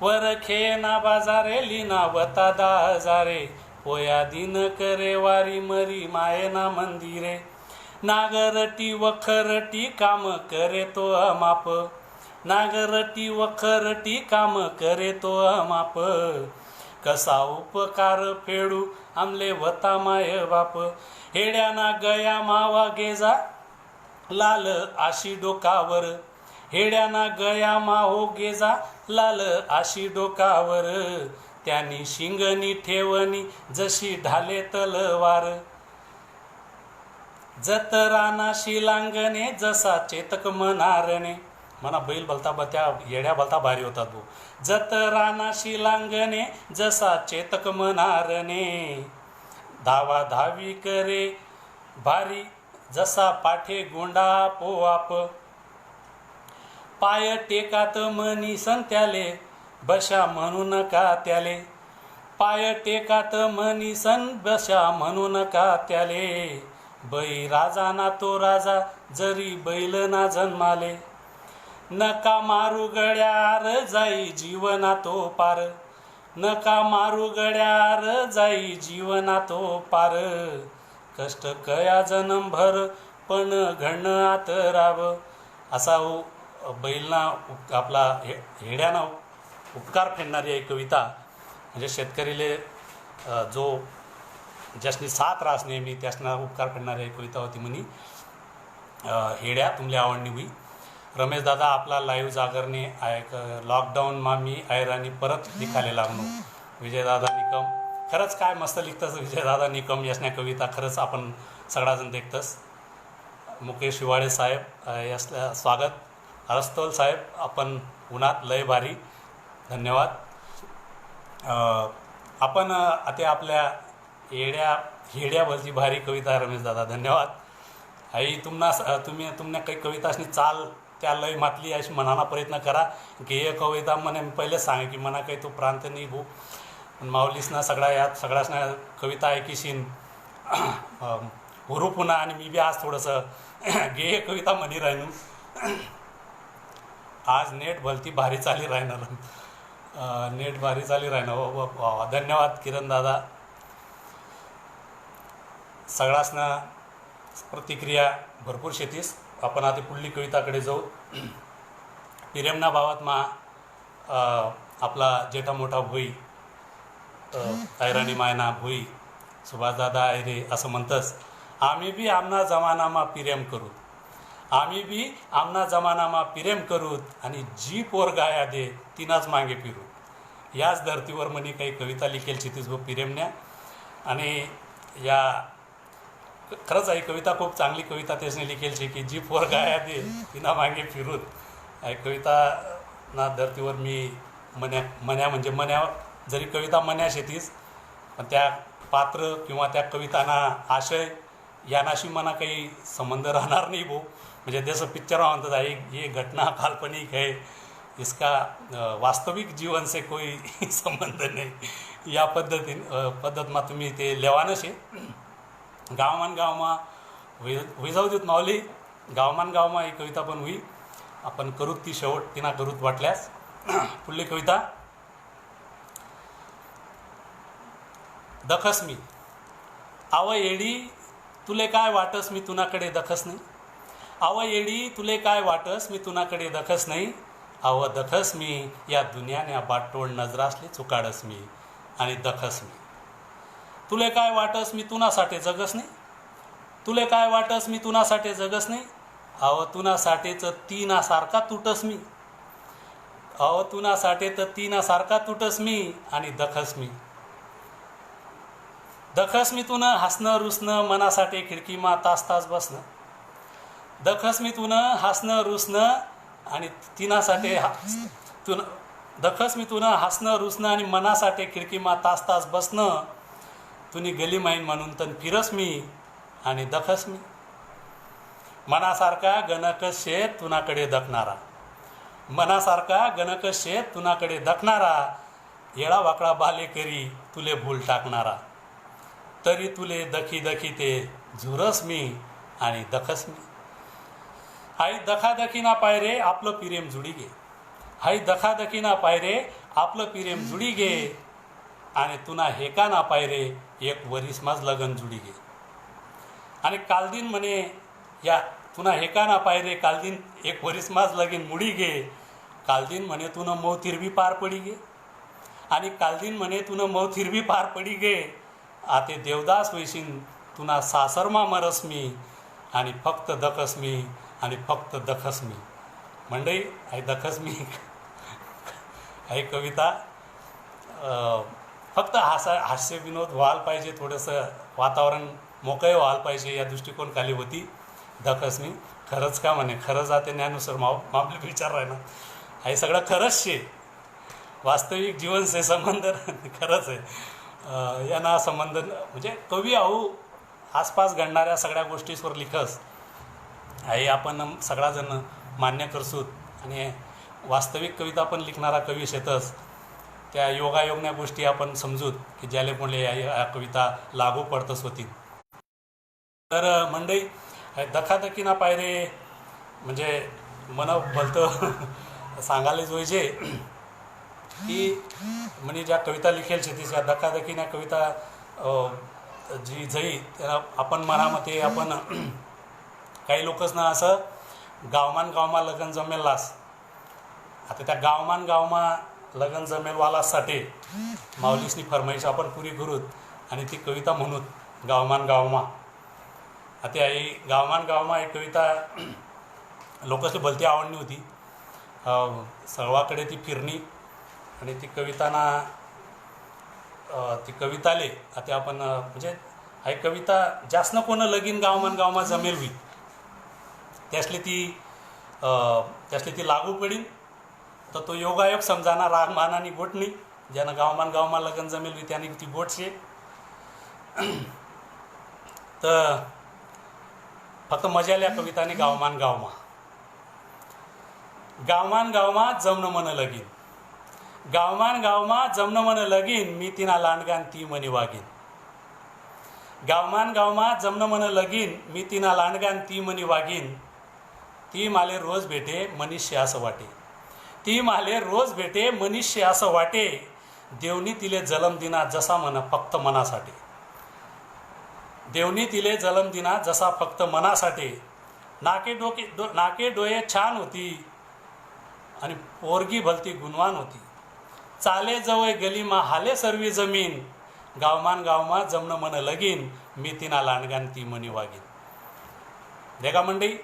वर खेयना बाजारे लिनावता दाजारे. पोया दिन करे वारी मरी मायना मंदिरे. नागरटी वखरटी काम करे तो अमाप, नागरटी वखरटी काम करे तो अमाप. कसा उपकार फेडू आमले वता माय बाप. हेड्याना गया मावा गेजा लाल आशी डोकावर, हेड्याना गया माहो गेजा लाल आशी डोकावर. त्यांनी शिंगणी ठेवणी जशी ढाले तलवार, जतराना शिलांगणे जसा चेतक मनारणे. म्हणा बैल भलता त्या येड्या भलता भारी होतात भाऊ. जतराना शिलांगणे जसा चेतक मनारणे. धावा धावी करे भारी जसा पाठे गोंडा पोआप. पाय टेकात मनी संत्याले बशा म्हणू नका त्याले, पाय टेकात मनी सन बशा म्हणू नका त्याले. बै राजा ना तो राजा जरी बैल ना जन्माले. नका मारू गड्यार जाई जीवना तो पार, नका मारू गड्यार जाई जीवना तो पार. कष्ट कया जन्मभर पण घडणं आतराव. असा बैलना आपला हेड्याना उपकार फेडणारी एक कविता. म्हणजे शेतकरीले जो ज्यासनी साथ रास नेहमी त्यासना उपकार फेडणारी एक कविता होती म्हणी. हेड्या तुमले आवडणी हुई. रमेश दादा आपला लाईव्ह जागरणे एक लॉकडाऊनमा मी ऐराणी परत लिखाले लागलो. विजयदादा निकम खरंच काय मस्त लिखतस विजयदादा निकम यासन्या कविता. खरंच आपण सगळाजण देखतस. मुकेश शिवाळे साहेब यासल्या स्वागत. अरस्तोल साहेब आपण उन्हात लय भारी धन्यवाद. आपण आता आपल्या हेड्यावरची भारी कविता रमेश दादा धन्यवाद. आई तुम्ही काही कवितासनी चाल त्या लय मातली अशी म्हणाना प्रयत्न करा. गेय कविता म्हणे पहिले सांगे की म्हणा काही तो प्रांत नाही भाऊ, पण माऊलीसना सगळ्या यात सगळ्यासना कविता ऐकीशीन हुरू पुन्हा. आणि मी बी आज थोडंसं गेय कविता म्हणी राहिनो. आज नेट भलती भारी चाली राहणार, नेट भारी चाली राहणार. धन्यवाद किरण दादा. सगळ्यासना प्रतिक्रिया भरपूर शेतीस. आपण आता पुढली कविताकडे जाऊ. पिरेमना भावात मा आपला जेठा मोठा भोई ऐराणी मायना भोई सुभाषदादा ऐरे असं म्हणतस. आम्ही बी आमना जमानामा पिरेम करू, आम्ही बी आमना जमानामा पिरेम करूत, आणि जी पोर गाया दे तिनाच मागे फिरू. याच धर्तीवर म्हणे काही कविता लिखेल चितीस व पिरेमण्या. आणि या खरंच ही कविता खूप चांगली कविता त्याने लिखेल की जी पोर गाया दे तिना मागे फिरूत. ही कविता ना धर्तीवर मी मन्या म्हणजे मन्या जरी कविता मन्या शेतीस, पण त्या पात्र किंवा त्या कविताना आशय यानाशी मना काही संबंध राहणार नाही भाऊ. म्हणजे जसं पिक्चर म्हणतात आहे ये घटना काल्पनिक है, इसका वास्तविक जीवन से कोई संबंध नाही. या पद्धतमा तुम्ही ते लेवानं शे. गावमान गावमा होई जाऊ देत माऊली. गावमान गावमा ही कविता पण होई. आपण करूत ती शेवट तिना करूत वाटल्यास. पुढली कविता. दखस मी आव येडी तुले काय वाटस मी तुनाकडे दखस नाही. आव येडी तुले काय वाटस मी तुनाकडे दखस नाही. अव दखस मी या दुनियाने बाटोळ नजरासली चुकाडस मी आणि दखस मी. तुले काय वाटस मी तुनासाठी जगस नाही, तुले काय वाटस मी तुनासाठी जगस नाही. अव तुनासाठीच तीनासारखा तुटस मी, अव तुनासाठी तर तीनासारखा तुटस मी आणि दखस मी. दखस मी तुनं हसणं रुसणं मनासाठी खिडकीमा तास तास बसणं. दखस मी तुनं हसणं रुसणं आणि तिनासाठी दखस मी तुनं हसणं रुसणं आणि मनासाठी खिडकीमा तास तास बसणं. तुनी गली माईन म्हणून तन फिरस मी आणि दखस मी. मनासारखा गणकस शेत तुनाकडे दखणारा, मनासारखा गणकस शेत तुनाकडे दखणारा. येळा वाकडा बाले करी तुले भूल टाकणारा. तरी तुले दखी दखी ते झुरस मी आणि दखस मी. आई दखादखी ना पायरे आपलं पिरेम जुडी गे, आई दखादखी ना पायरे आपलं पिरेम जुडी गे. आणि तुना हेका ना पायरे एक वरीस माज लगन जुडी गे. आणि कालदिन म्हणे या तुना हेका ना पायरे कालदिन एक वरीस माज लगीन मुडी गे. कालदिन म्हणे तुनं मौथिर बी पार पडी गे. आणि कालदिन म्हणे तुनं मौथिर बी पार पडी गे. आते देवदास वैशीन तुना सासरमा मरस मी आणि फक्त दखस मी आणि फक्त दखस मी. मंडई आई दखस मी आई कविता फक्त हास्य विनोद व्हायला पाहिजे, थोडंसं वातावरण मोकळं व्हायला पाहिजे या दृष्टिकोन खाली होती दखस मी. खरंच का म्हणे खरं जाते ज्ञानुसार मामले विचार राहणार आई सगळं खरंच शे, वास्तविक जीवन से संबंध खरंच आहे. यांना संबंध म्हणजे कवी आहो आसपास घडणाऱ्या सगळ्या गोष्टींवर लिखस आई आपण सगळाजण मान्य करसूत. आणि वास्तविक कविता पण लिखणारा कवी शेतस त्या योगायोगण्या गोष्टी आपण समजूत की ज्याले मुळे या कविता लागू पडतच होती. तर मंडई दखादखी ना पायरे म्हणजे मन भलतं सांगायला जोईजे की म्हणजे ज्या कविता लिखेल शेतीस या दखादखीना कविता जी जई त्याला आपण मनामध्ये आपण काही लोकच ना असं गावमान गावमा लगन जमेलास. आता त्या गावमान गावमा लगन जमेलवालासाठी माऊलीसनी फरमाईश आपण पुरी करूत आणि ती कविता म्हणूत गावमान गावमा. आता आई गावमान गावमा एक कविता लोकांची भलती आवडणी होती. सर्वाकडे ती फिरणी आणि ती कविताना ती कविताले आता आपण म्हणजे ही कविता जास्त कोणं लगीन गावमान गावमा जमेल होई त्यासले ती लागू पडीन. तर तो योगायोग समजाना रागमान आणि गोटणी ज्यानं गावमान गावमा लगन जमेल होई त्याने ती गोट शे. तर फक्त मजा आल्या कविताने गावमान गावमा. गावमान गावमा जमन मन लगीन, गावमान गावमा जमन मन लगीन मी तिना लांडगान ती मनी वागीन. गावमान गावमा जमन मन लगीन मी तिना लांडगान ती मनी वागीन. ती माले रोज भेटे मनुष्य असं वाटे, ती माले रोज भेटे मनुष्य असं वाटे. देवनी तिले जलम दिना जसा मन फक्त मनासाठी, देवनी तिले जलम दिना जसा फक्त मनासाठी. नाके डोळे छान होती आणि पोरगी भलती गुणवान होती. चाले जवळ गलीमा हाले सर्वी जमीन. गावमान गावमा जमन मन लगीन मी तिना लांडगान ती मनी वागीन. देखा मंडई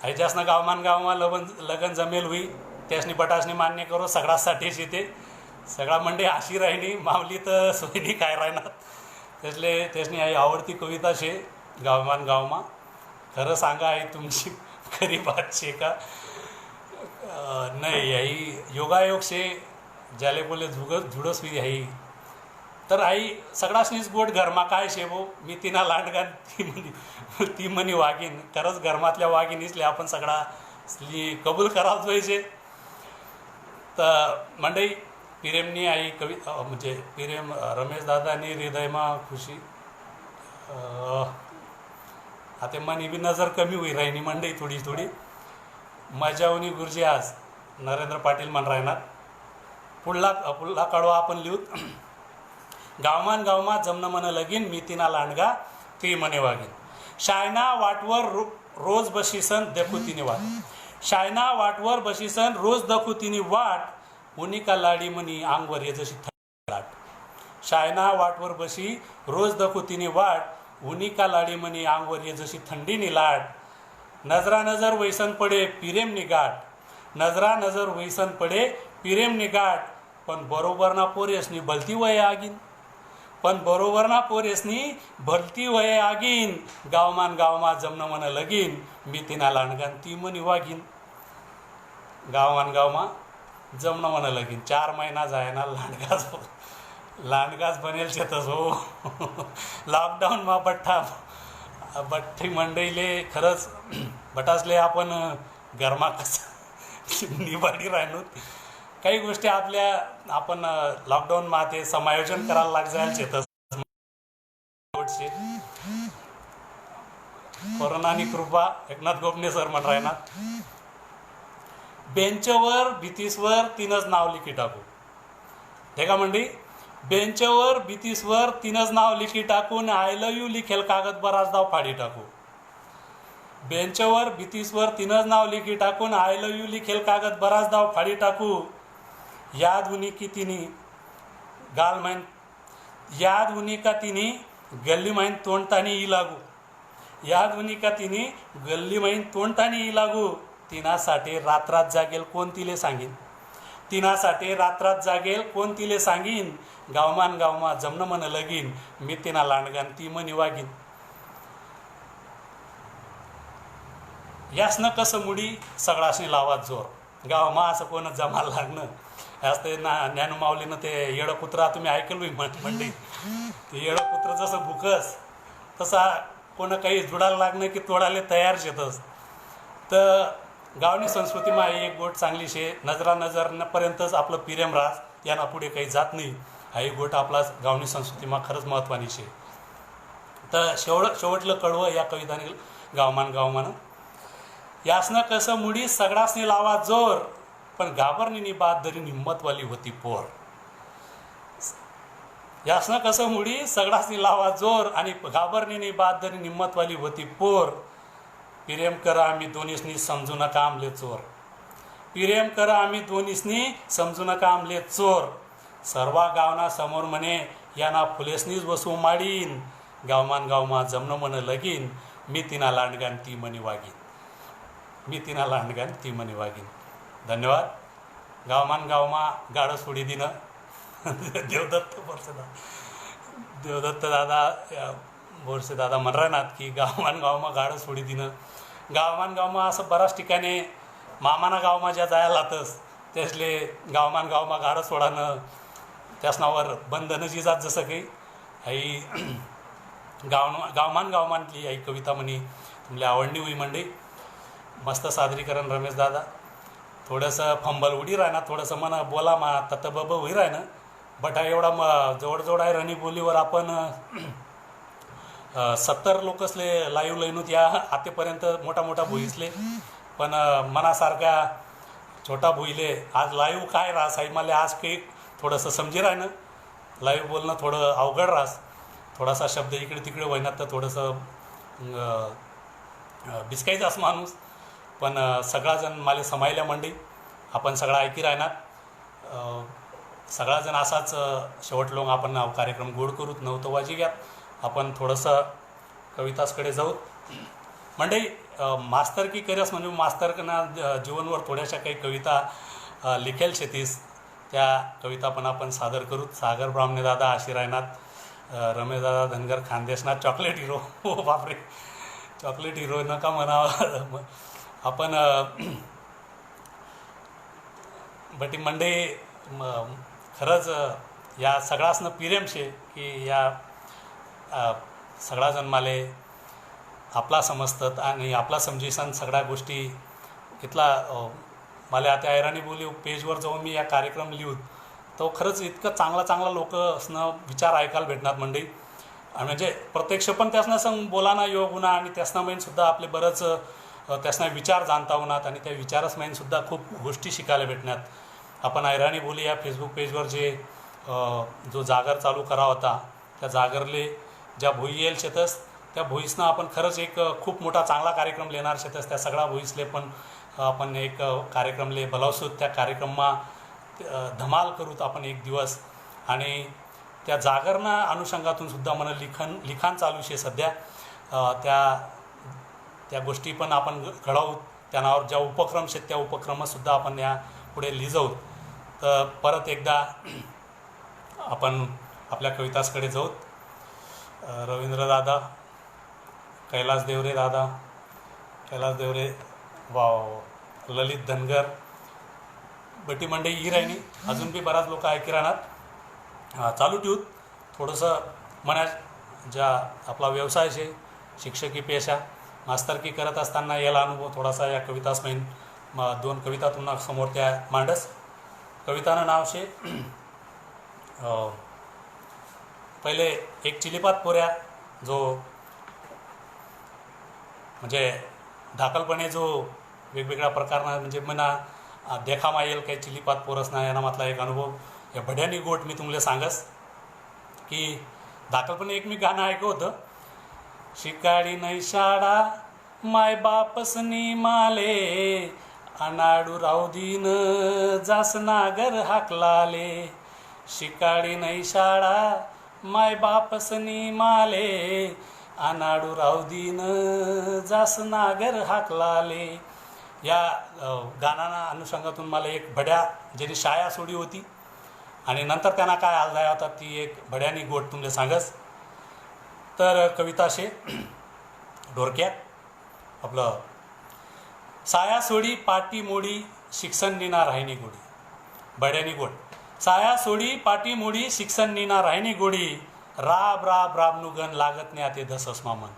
ह्याच्यासनं गावमान गावमा लगन जमेल होई त्यासनी बटासनी मान्य करो सगळ्यासाठीच येते. सगळा मंडई अशी राहिली माऊली तर सोयनी काय राहणार. त्यासनी आई आवडती कविता शे गावमान गावमा. खरं सांगा आई तुमची खरी बात शे का नाही. आई योगायोग शे ज्याले बोले झुडस हुई आई. तर आई सगळ्यासनीच गोड घरमा काय शेवो मी तिना लांडगान ती मनी वागीन. खरंच घरमातल्या वागिनीसले आपण सगळा कबूल करावं पाहिजे. तर मंडई पिरेमनी आई कवी म्हणजे पिरेम रमेश दादानी हृदयमा खुशी आता मनी बी नजर कमी होई राहिनी मंडई थोडी थोडी. मजावनी गुरुजी आज नरेंद्र पाटील म्हण राहणार. पुढला कडवा आपण लिहूत. गावमान गावमा जमन मन लगीन मी तिना लांडगा ती मने वागीन. शायना वाटवर रोज बशीसन देखू तिने वाट, शायना वाटवर बशीसन रोज दखू तिनी वाट उनिका लाडी मनी आंगवर ये जशी थंडी लाट. शायना वाटवर बशी रोज दखू तिनी वाट उनिका लाडी मनी आंगवर ये जशी थंडीनी लाट. नजरा नजर वैसन पडे पिरेमनी गाठ. नजरा नजर वैसन पडे पिरेमनी गाठ. पण बरोबर ना पोरेसनी भलती वय आगीन. पण बरोबर ना पोरेसनी भलती वय आगीन. गावमान गावमा जमनं मन लगीन मी तिना लांडगान ती मनी वागीन. गावमान गावमा जमनं मन लगीन. 4 महिना जायना लांडगाच बनेल शेतस हो. लॉकडाऊनमा बठ्ठी मंडईले खरंच बटासले आपण गरमा कसं निभाडी राहिलो. काही गोष्टी आपण लॉकडाऊन ते समायोजन करायला लाग जायला शेतस. कोरोनानी कृपा एकनाथ गोपने सर म्हण राहणार. बेंचवर भीतीसवर तीनच नाव लिखी टाकू. हे का मंडळी, बेंचवर भीतीसवर तीनच नाव लिखी टाकून आय लव्ह यू लिखेल कागद बराच दाव फाडी टाकू. बेंचवर भीतीसवर तीनच नाव लिखी टाकून आय लव्ह यू लिखेल कागद बराच दाव फाडी टाकू. याद उनी की तिनी गाल मैन याद उनी का तिनी गल्ली मैन तोंडतानी ई लागू. याद उनी का तिनी गल्ली मैन तोंडतानी ई लागू. तिनासाठी रात्रात जागेल कोण तिले सांगीन. तिनासाठी रात्रात जागेल कोण तिले सांगीन. गावमान गावमा जमनं मन लगीन मी तिना लांडगान ती मनी वागीन. यासनं कसं मुडी सगळाशी लावा जोर. गावमा असं कोण जमायला लागणं. आज ते ज्ञानू माऊलीनं ते येडं कुत्रा तुम्ही ऐकलं म्हणते. ते येडं कुत्र जसं भुकस तसा कोण काही जुडायला लागणं की तोडायला तयार शेतस. तर गावनी संस्कृतीमा एक गोट चांगली शे. नजरा नजरपर्यंतच आपलं पिरेम रास यांना पुढे काही जात नाही. हा एक गोट आपला गावनी संस्कृतीमा खरंच महत्त्वानी शे. तर शेवटलं कडवं या कविताने गावमान यासनं कसं मुडी सगळासनी लावा जोर. पण घाबरणी बात धरी हिंमतवाली होती पोर. यासनं कसं मुडी सगळासनी लावा जोर आणि घाबरणी बात धरी हिंमतवाली होती पोर. प्रेम करा आम्ही दोन्हीसनी समजू नका आमले चोर. प्रेम करा आम्ही दोन्हीसनी समजू नका आमले चोर. सर्वा गावना समोर म्हणे याना फुलेसनीच बसू माडीन. गावमान गावमा जमनं मन लगीन मी तिना लांडगान ती मनी वागीन. मी तिना लांडगान ती मनी वागीन. धन्यवाद. गावमान गावमा गाडं सोडी दिनं. देवदत्त दादा बोरसे दादा म्हण राहणार की गावमान गावमा गाडं सोडी दिनं. गावमान गावमा असं बऱ्याच ठिकाणी मामाना गावमा ज्या जायला लागतस त्यासले गावमान गावमा गाडं सोडानं त्याच नावावर बंधनं जी जात. जसं काही आई गावमान गावमानली आई कविता म्हणी तुमले आवडणी होई मंडई. मस्त सादरीकरण रमेश दादा. थोडंसं फंबल उडी राहणार. थोडंसं म्हणा बोला मा तत बब होई राहणं. बट एवढा जोड आहे रणी बोलीवर आपण 70 लोकसले लाईव्ह लईनूत या आतेपर्यंत मोठा भुईसले. पण मनासारख्या छोटा भुईले आज लाईव्ह काय रास आहे मला आज काही थोडंसं समजी राहणं. लाईव्ह बोलणं थोडं अवघड रास. थोडासा शब्द इकडे तिकडे वहिनात तर थोडंसं बिस्कायचं माणूस. पण सगळाजण मला समायल्या मंडई आपण सगळा ऐकी राहणार. सगळाजण असाच शेवट लोक आपण कार्यक्रम गोड करूत नव्हतं वाजी घ्यात. आपण थोडंसं कवितासकडे जाऊ मंडई. मास्तर की करेस म्हणजे मास्तरकना जीवनवर थोड्याशा काही कविता लिखेल शेतीस त्या कविता पण आपण सादर करूत. सागर ब्राह्मणे दादा आशिरायनाथ, रमेश दादा धनगर खानदेशनाथ, चॉकलेट हिरो. हो बापरे, चॉकलेट हिरो नका म्हणावं आपण. बटी मंडई खरंच या सगळ्यासनं पिरेम शे की या सगळा जण माले आपला समजतात आणि आपला समजीसन सगळ्या गोष्टी इथला मला आता ऐराणी बोली पेजवर जाऊन मी या कार्यक्रम लिहूत तो खरंच इतकं चांगला लोक असणं विचार ऐकायला भेटणार मंडई. आणि म्हणजे प्रत्यक्ष पण त्यासनं संग बोलाना योग होणार आणि त्यासना माहीनसुद्धा आपले बरंच त्यासना विचार जाणता होणार आणि त्या विचारच माहीनसुद्धा खूप गोष्टी शिकायला भेटण्यात. आपण ऐराणी बोली या फेसबुक पेजवर जो जागर चालू करा होता त्या जागरले ज्या भुई येईल शेतस त्या भुईसनं आपण खरंच एक खूप मोठा चांगला कार्यक्रम लेणार शेतस. त्या सगळ्या भुईसले पण आपण एक कार्यक्रमले बोलावसूत, त्या कार्यक्रममा धमाल करूत आपण एक दिवस. आणि त्या जागरणा अनुषंगातून सुद्धा मला लिखाण चालू शे सध्या. त्या गोष्टी पण आपण घडवूत, त्यांनावर ज्या उपक्रम आहेत त्या उपक्रमसुद्धा आपण या पुढे लिजवूत. तर परत एकदा आपण आपल्या कवितासकडे जाऊत. रवींद्र दादा, कैलास देवरे दादा, कैलास देवरे, वा, ललित धनगर, बटी मंडई ही राहिनी, अजून बी बराच लोक ऐकी राहणार. चालू ठेवूत. थोडंसं म्हणा ज्या आपला व्यवसाय शे, शिक्षकी पेशा, मास्तरकी करत असताना याला अनुभव थोडासा या कवितास महिन 2 कविता तुम्हाला समोर त्या मांडस. कवितानं नाव शे पहिले एक चिलीपात पोऱ्या, जो म्हणजे धाकलपणे जो वेगवेगळ्या प्रकारना म्हणजे मना देखामा येईल काही चिलीपात पोरस ना, यांना म्हटला एक अनुभव या भड्यानी गोट मी तुम्हाला सांगस. की धाकलपणे एक मी गाणं ऐकलं होतं. शिकाडी नाही शाळा माय बापसनी माले, अनाडू राऊदीन जास नागर हाकलाले. शिकाडी नाही शाळा माय बापसनी माले, अनाडू राऊदीन जास नागर हाकलाले. या गाण्याना अनुषंगातून मला एक भड्या ज्याची शाळा सोडी होती आणि नंतर त्यांना काय हाल झाला होता ती एक भड्यानी गोट तुमले सांगस. तर कविता शे ढोरक्या आपलं. साया सोडी पाटी मोडी शिक्षण निना राहिनी गोडी. भड्यानी गोट. साया सोडी पाटी मोडी शिक्षण निना राहिनी गोडी, राब राब राबनु गण लागत ने आते धसस मामन.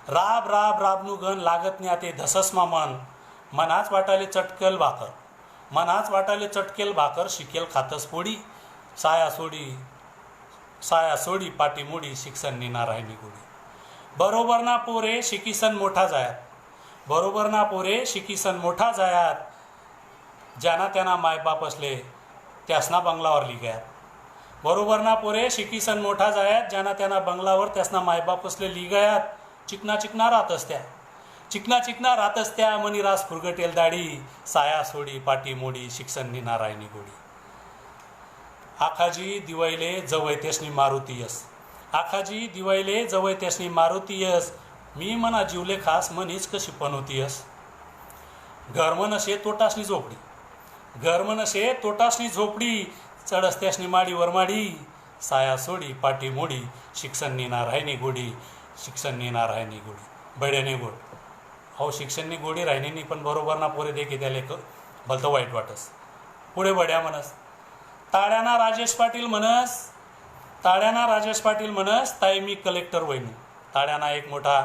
राब राब राबनु गण लागत ने आते धसस मामन, मनाच वाटाले चटकल भाकर, मनाच वाटाले चटकेल भाकर, शिकेल खातस पोडी. साया सोडी पाटी मोडी शिक्षण निना राहिनी गोडी. बरोबर ना पोरे शिकीसन मोठा जायात, बरोबर ना पोरे शिकीसन मोठा जायात, ज्यांना त्यांना मायबाप असले त्यासना बंगलावर लिगायात. बरोबर ना पोरे शिकीसन मोठा जायात, ज्यांना त्यांना बंगलावर त्यासना मायबाप असले लिगायात. चिकना चिकना राहत असत्या, चिकना चिकना राहत असत्या, मनी रास फुरगटेल दाढी, साया सोडी पाटी मोडी शिक्षण निना राहिनी गोडी. आखाजी दिवाईले जवळ त्यासनी मारुतीयस, आखाजी दिवाईले जवळ त्यासनी मारुतीयस, मी मना जीवले खास मनीच कशी पनवतीयस. घर मनशे तोटासनी झोपडी, घर मनशे तोटासनी झोपडी, चढस त्यासनी माडी वरमाडी, साया सोडी पाटी मोडी शिक्षण निना राहिनी गोडी, शिक्षण निना राहिनी गोडी. बड्याने गोड. हो शिक्षणनी गोडी राहिनी पण बरोबर ना पोरे देखी त्या लेख भलतं वाईट वाटस. पुढे बड्या म्हणस. ताड्याना राजेश पाटील म्हणस, ताड्याना राजेश पाटील म्हणस, ताई मी कलेक्टर वैनू. ताड्याना एक मोठा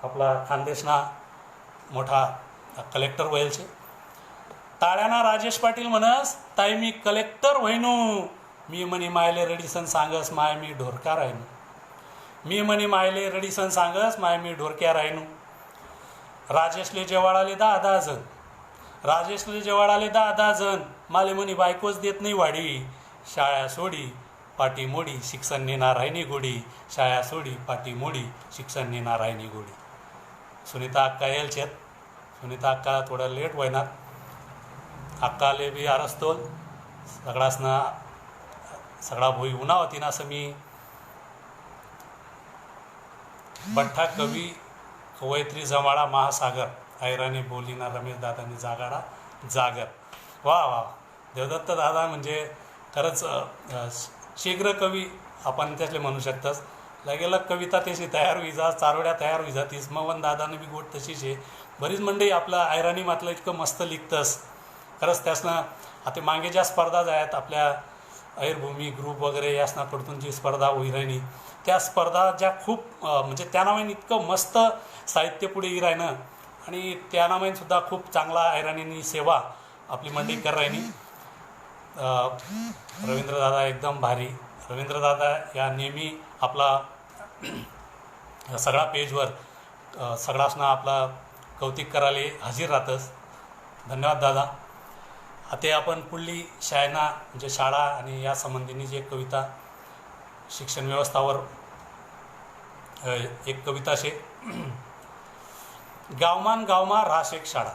आपला खानदेशना मोठा कलेक्टर व्हायला छे. ताड्याना राजेश पाटील म्हणस, ताई मी कलेक्टर व्हायनू, मी म्हणे मायले रडीसन सांगस माय मी ढोरक्या राहिनू. मी म्हणे मायले रडीसन सांगस माय मी ढोरक्या राहिनू. राजेशले जेवाळाले 10 जण, राजेशले जेवाळाले 10 जण, माले म्हणे बायकोच देत नाही वाडी, शाळा सोडी पाटी मोडी शिक्षण नेणार राहिनी गोडी, शाळा सोडी पाटी मोडी शिक्षण नेणार राहिनी गोडी. सुनीता अक्का येईल छेत. सुनीता अक्का थोडं लेट व्हायनार. अक्काले बी आरस्तोल सगळासना सगळा भोई उन्हा होती ना. असं मी बठ्ठा कवी कवयित्री जमाडा महासागर ऐराणी बोलीना रमेश दादांनी जागाडा जागर. वा वा देवदत्त दादा म्हणजे खरंच शीघ्र कवी आपण त्यातले म्हणू शकतस. लगेला कविता त्याची तयार व्हायचा, चारोड्या तयार व्हायचा. तीच मवन दादाने बी गोट तशीच आहे. बरीच मंडळी आपलं ऐराणी मातलं इतकं मस्त लिखतस. खरंच त्यासनं आता मागे ज्या स्पर्धा आहेत आपल्या ऐरभूमी ग्रुप वगैरे यासना कडून जी स्पर्धा होई राहिली, त्या स्पर्धा ज्या खूप म्हणजे त्या नावाने इतकं मस्त साहित्य पुढे येई राहिनं आणि त्या नावाने सुद्धा खूप चांगला ऐराणींनी सेवा आपली मंडळी कर राहिली. रवींद्रदादा एकदम भारी. रवींद्रदादा या नेहमी आपला सगळा पेजवर सगळासना आपला कौतिक करायला हजीर राहतस. धन्यवाद दादा. आता आपण पुढली शाळेना म्हणजे शाळा आणि या संबंधीनी जी एक कविता शिक्षण व्यवस्थावर एक कविता शे. गावमान गावमा रास एक शाळा,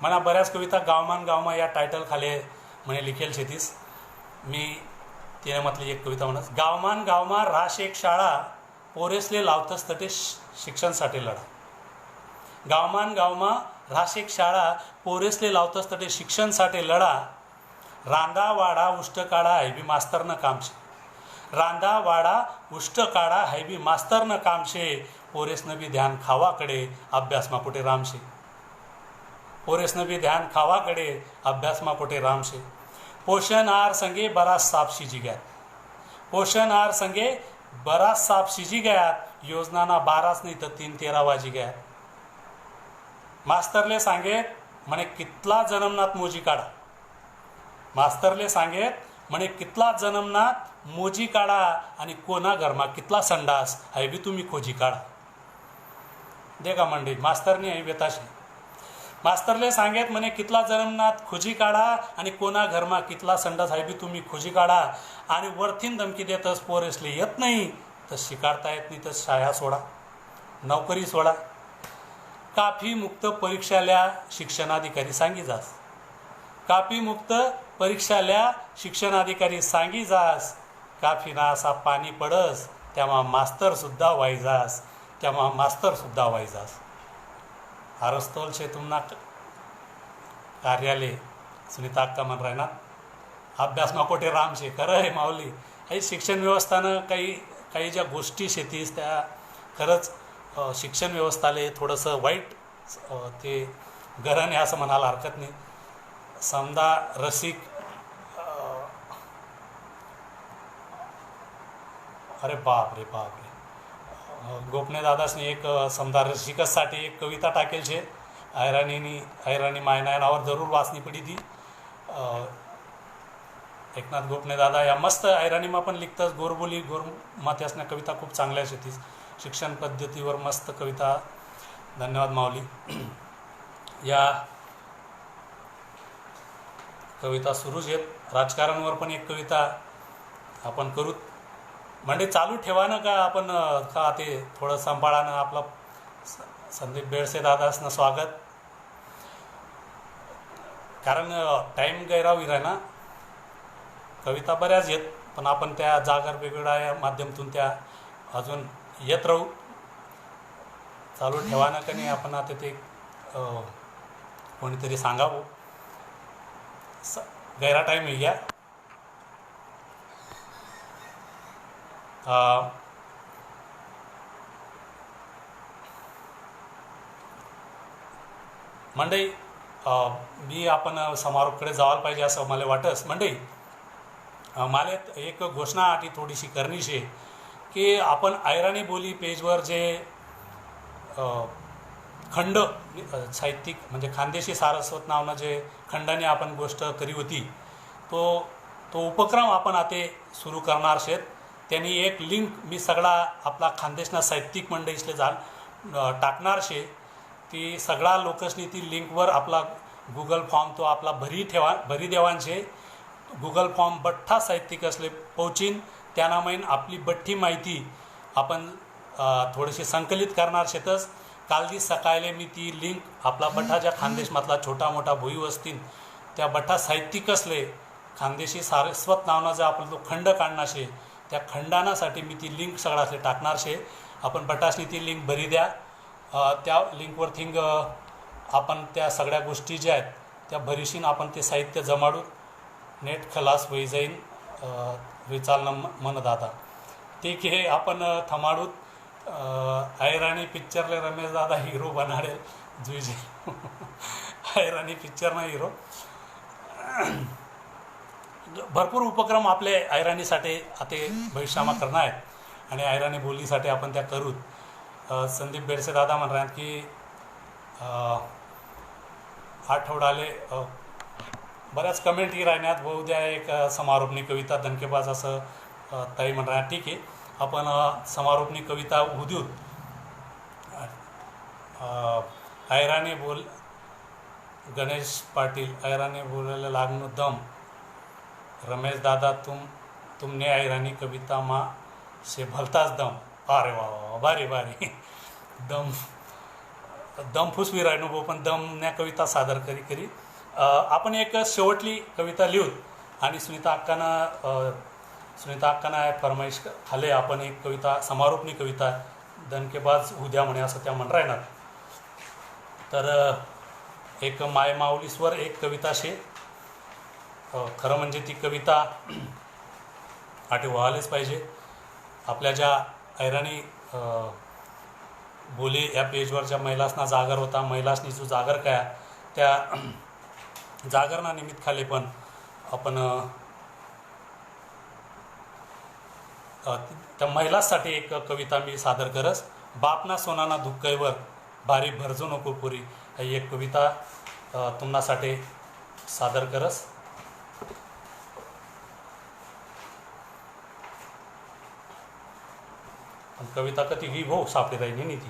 मला बऱ्याच कविता गावमान गावमा या टायटल खाली म्हणे लिखेल शेतीस. मी तिने म्हटली एक कविता म्हणत, गावमान गावमा राश एक शाळा पोरेसले लावतस तटे शिक्षणसाठी लढा. गावमान गावमा राश एक शाळा पोरेसले लावतस तटे शिक्षणसाठी लढा. रांदा वाडा उष्ट काढा है बी मास्तरनं काम शे. रांदा वाडा उष्ट काढा है बी मास्तरनं काम शे. पोरेसनं बी ध्यान खावाकडे अभ्यासमा कुठे रामशे. पोरेसनं बी ध्यान खावाकडे अभ्यासमा कुठे रामशे. पोषण आहार संगे बराच साप शिजी गयात. पोषण आहार संगे बराच साप शिजी गयात. योजनाना 12 नाही तर 3-13 वाजी गयात. मास्तरले सांगेत म्हणे कितला जन्मनाथ मोजी काढा. मास्तरले सांगेत म्हणे कितला जन्मनाथ मोजी काढा आणि कोणा घरमा कितला संडास आहे बी तुम्ही खोजी काढा. दे का मंडळी, मास्तरने आहे बेताशी. मास्तरले सांगेत म्हणे कितला जन्मनाथ खोजी काढा आणि कोणा घरमा कितला संडास आहे बी तुम्ही खोजी काढा. आणि वरतीन धमकी देतच पोरेसले येत नाही तर शिकारता येत नाही तर शाळा सोडा, नोकरी सोडा. काफी मुक्त परीक्षाल्या शिक्षणाधिकारी सांगी जास. काफी मुक्त परीक्षाल्या शिक्षणाधिकारी सांगी जास. काफी ना असा पाणी पडस तेव्हा मास्तरसुद्धा वाईजास. तेव्हा मास्तरसुद्धा वाईजास. आरस्तोल शे तुम्हाला कार्यालय सुनीता अक्का म्हण राहणार. अभ्यासमा कोठे रामशे. खरं आहे माऊली. काही शिक्षण व्यवस्थानं काही ज्या गोष्टी शेतीस त्या खरंच शिक्षण व्यवस्थाले थोडंसं वाईट ते गरज आहे असं म्हणायला हरकत नाही. समजा रसिक अरे बाप रे बाप रे, गोपने दादासनी एक समजा रसिकसाठी एक कविता टाकेल छे. ऐराणी मायना नावावर जरूर वाचनी पडी ती. एकनाथ गोपने दादा या मस्त ऐराणीमा पण लिखतस. गोरबोली गोरमात्यासना कविता खूप चांगल्या शेतीस. शिक्षण पद्धतीवर मस्त कविता. धन्यवाद माऊली. या कविता सुरूच आहेत. राजकारणावर पण एक कविता आपण करू. म्हणजे चालू ठेवा ना का आपण का ते थोडं सांभाळानं. आपलं संदीप बेडसे दादासनं स्वागत. कारण टाईम गैरावीर आहे ना. कविता बऱ्याच येत पण आपण त्या जागर वेगवेगळ्या या माध्यमातून त्या अजून येत राहू. चालू ठेवा ना का नाही आपण आता ते कोणीतरी सांगावं. गैरा टाईम येईल या. मंडई मी आपण समारोपकडे जायला पाहिजे असं मला वाटस. मंडई मला एक घोषणा आठी थोडीशी करणी शे की आपण ऐराणी बोली पेजवर जे खंड साहित्यिक म्हणजे खानदेशी सारस्वत नावनं जे खंडाने आपण गोष्ट करी होती तो उपक्रम आपण आता सुरू करणार शेत. त्यांनी एक लिंक मी सगळा आपला खानदेशना साहित्यिक मंडळीसले टाकणार शे. ती सगळा लोकसनी ती लिंकवर आपला गुगल फॉर्म तो आपला भरी देवांशे. गुगल फॉर्म बठ्ठा साहित्यिक असले पोचीन त्यांना मैन आपली बठ्ठी माहिती आपण थोडीशी संकलित करणार शेतच. कालदी सकाळले मी ती लिंक आपला बठ्ठा ज्या खानदेशमधला छोटा मोठा भुई वस्तीन त्या बठ्ठा साहित्यिक असले खानदेशी सारस्वत नावना जो आपला तो खंड काढणार शे त्या खंडानासाठी मी ती लिंक सगळा असले टाकणार शे. आपण बटासनी ती लिंक भरी द्या. त्या लिंकवर थिंग आपण त्या सगळ्या गोष्टी ज्या आहेत त्या भरीशीन आपण ते साहित्य जमाडू नेट खलास होई जाईन विचारणं म्हणत आता. ठीक आहे आपण थमाडूत. ऐराणी पिक्चरले रमेश दादा हिरो बनाडे जुईजे. ऐराणी पिक्चरना हिरो. भरपूर उपक्रम आपले ऐराणीसाठी आता भविष्यामा करणार आहेत आणि ऐराणी बोलीसाठी आपण त्या करूत. संदीप बेडसे दादा म्हणतात की आठवडाले बऱ्याच कमेंटही राहण्यात व उद्या एक समारोपनी कविता दणकेबाज असं ताई म्हणणार. ठीक आहे आपण समारोपनी कविता उद्यूत ऐराणी बोल गणेश पाटील ऐराणी बोलायला लागणं दम. रमेश दादा तुमने ऐराणी कविता मा से भलताच दम. अरे वा वा भारी भारी दम. दम फुसवी राहिनो पण दमण्या कविता सादर करी करी आपण एक शेवटली कविता लिहूत आणि सुनीता अक्काना फरमाईश खाले आपण एक कविता समारोपनी कविता दणकेबाज उद्या म्हणे असं त्या म्हण राहणार. तर एक माय माऊलीस्वर एक कविता शे. खरं म्हणजे ती कविता आठे व्हायलाच पाहिजे. आपल्या ज्या ऐराणी बोले या पेजवर ज्या महिलासना जागर होता, महिलासनी जो जागर काय त्या जागरणा निमित्त खाली पण आपण त्या महिलांसाठी एक कविता मी सादर करस. बापना सोनाना दुःखैवर भारी भरजो नको पुरी ही एक कविता तुम्हासाठी सादर करस. कविता कधी ही हो सापडी राहिली नाही ती.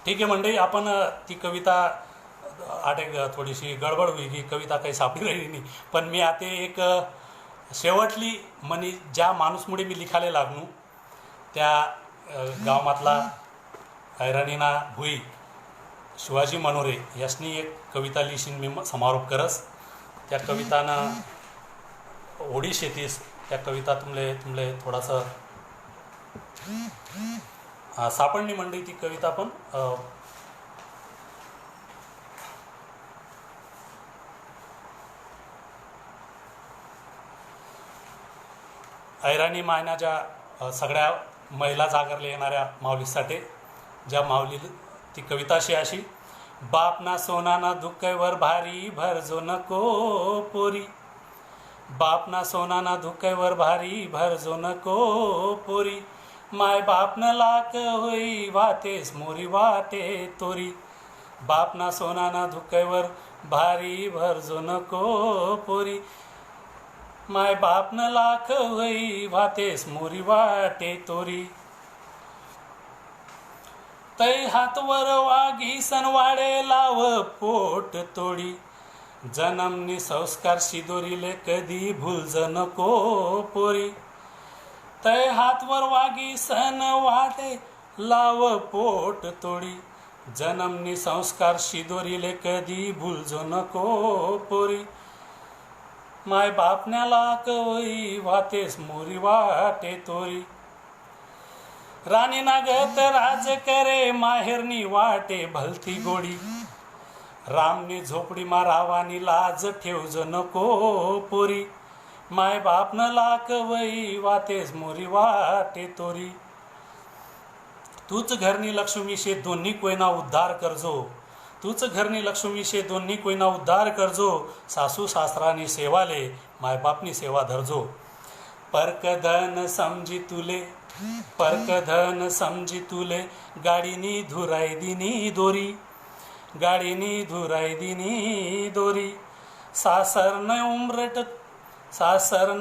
ठीक आहे मंडळी, आपण ती कविता आठ थोडीशी गडबड होई की कविता काही सापडी राहिली नाही. पण मी आता एक शेवटली म्हणी ज्या माणूसमुळे मी लिखायला लागलो त्या गावातला ऐराणीना भुई शिवाजी मनोरे यासनी एक कविता लिहिशीन मी समारोप करस. त्या कवितानं ओडिश येतीस. त्या कविता तुमले थोडासा सापडणी मंडळी ती कविता पण ऐराणी मायना ज्या सगळ्या महिला जागरले येणाऱ्या माऊलीसाठी ज्या माऊली ती कविता अशी बापना सोनाना दुःखैवर भारी भरजो नको पोरी. बापना सोनाना दुःखैवर भारी भरजो नको पोरी. माय बापन लाक होई वातेस मोरी वाटे तोरी. बापना सोनाना दुःखैवर भारी भरजो नको पोरी. माय बापन लाख होई वातेस मोरी वाटे तोरी. तै हातवर वागी सनवाडे लाव पोट तोडी. जनमनी संस्कार शिदोरीले कधी भूलज नको पोरी. तै हातवर वागी सन वाटे लाव पोट तोडी. जनमनी संस्कार शिदोरीले कधी भूलजो नको पोरी. माय बापण्याला कवई वातेस मोरी वाटे तोरी. राणी नागत राज करे माहेरनी वाटे भलती गोडी. रामनी झोपडी मारावानी लाज ठेवज नको पोरी. माय बापन लाक वई वातेस मोरी वाटे तोरी. तूच घरनी लक्ष्मी शे दोन्ही कोयना उद्धार करजो. तूच घरनी लक्ष्मी शे दोन्ही कोयना उद्धार करजो. सासू सासरानी सेवाले माय बापनी सेवा धरजो. परक धन समजी तुले परक धन समजी तुले. गाडीनी धुराई दिनी दोरी. गाडीनी धुराई दिनी दोरी. सासरन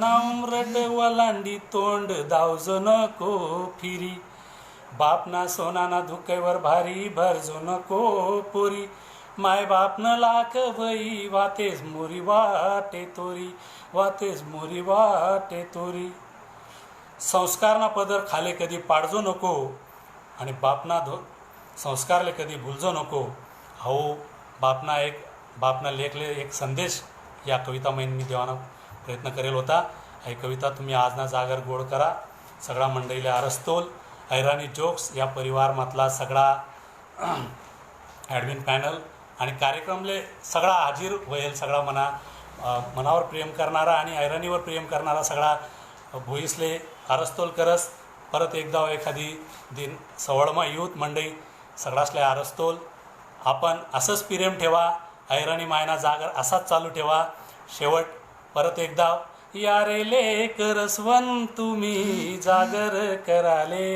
उमरट वलांडी तोंड दावजो नको फिरी. बापना सोनाना धुकैवर भारी भरजो नको पोरी. माय बापन लाख भई वातेस मोरी वाटे तोरी. वातेस मोरी वाटे तोरी. संस्कारना पदर खाले कधी पाडजो नको आणि संस्कारले कधी भूलजो नको. हो बापना लेखले एक संदेश या कविता मी देवाना प्रयत्न करेल होता. ही कविता तुम्ही आजना जागर गोड करा. सगळा मंडळीला आरस्तोल. ऐराणी जोक्स या परिवारमधला सगळा ॲडमिन पॅनल आणि कार्यक्रमले सगळा हाजीर होईल. सगळा मनावर प्रेम करणारा आणि ऐराणीवर प्रेम करणारा सगळा भोईसले आरस्तोल करस. परत एकदा एखादी दिन सवळमा यूथ मंडई सगळ्यासले आरस्तोल. आपण असंच प्रेम ठेवा. ऐराणी मायना जागर असाच चालू ठेवा. शेवट परत एकदा यारे लेकरस्वन तुम्ही जागर कराले.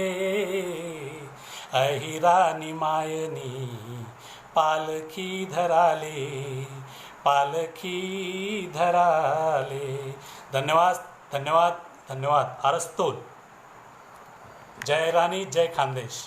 अहिराणी मायनी पालखी धराले. पालखी धराले. धन्यवाद धन्यवाद धन्यवाद. आरस्तोल. जय राणी जय खानदेश.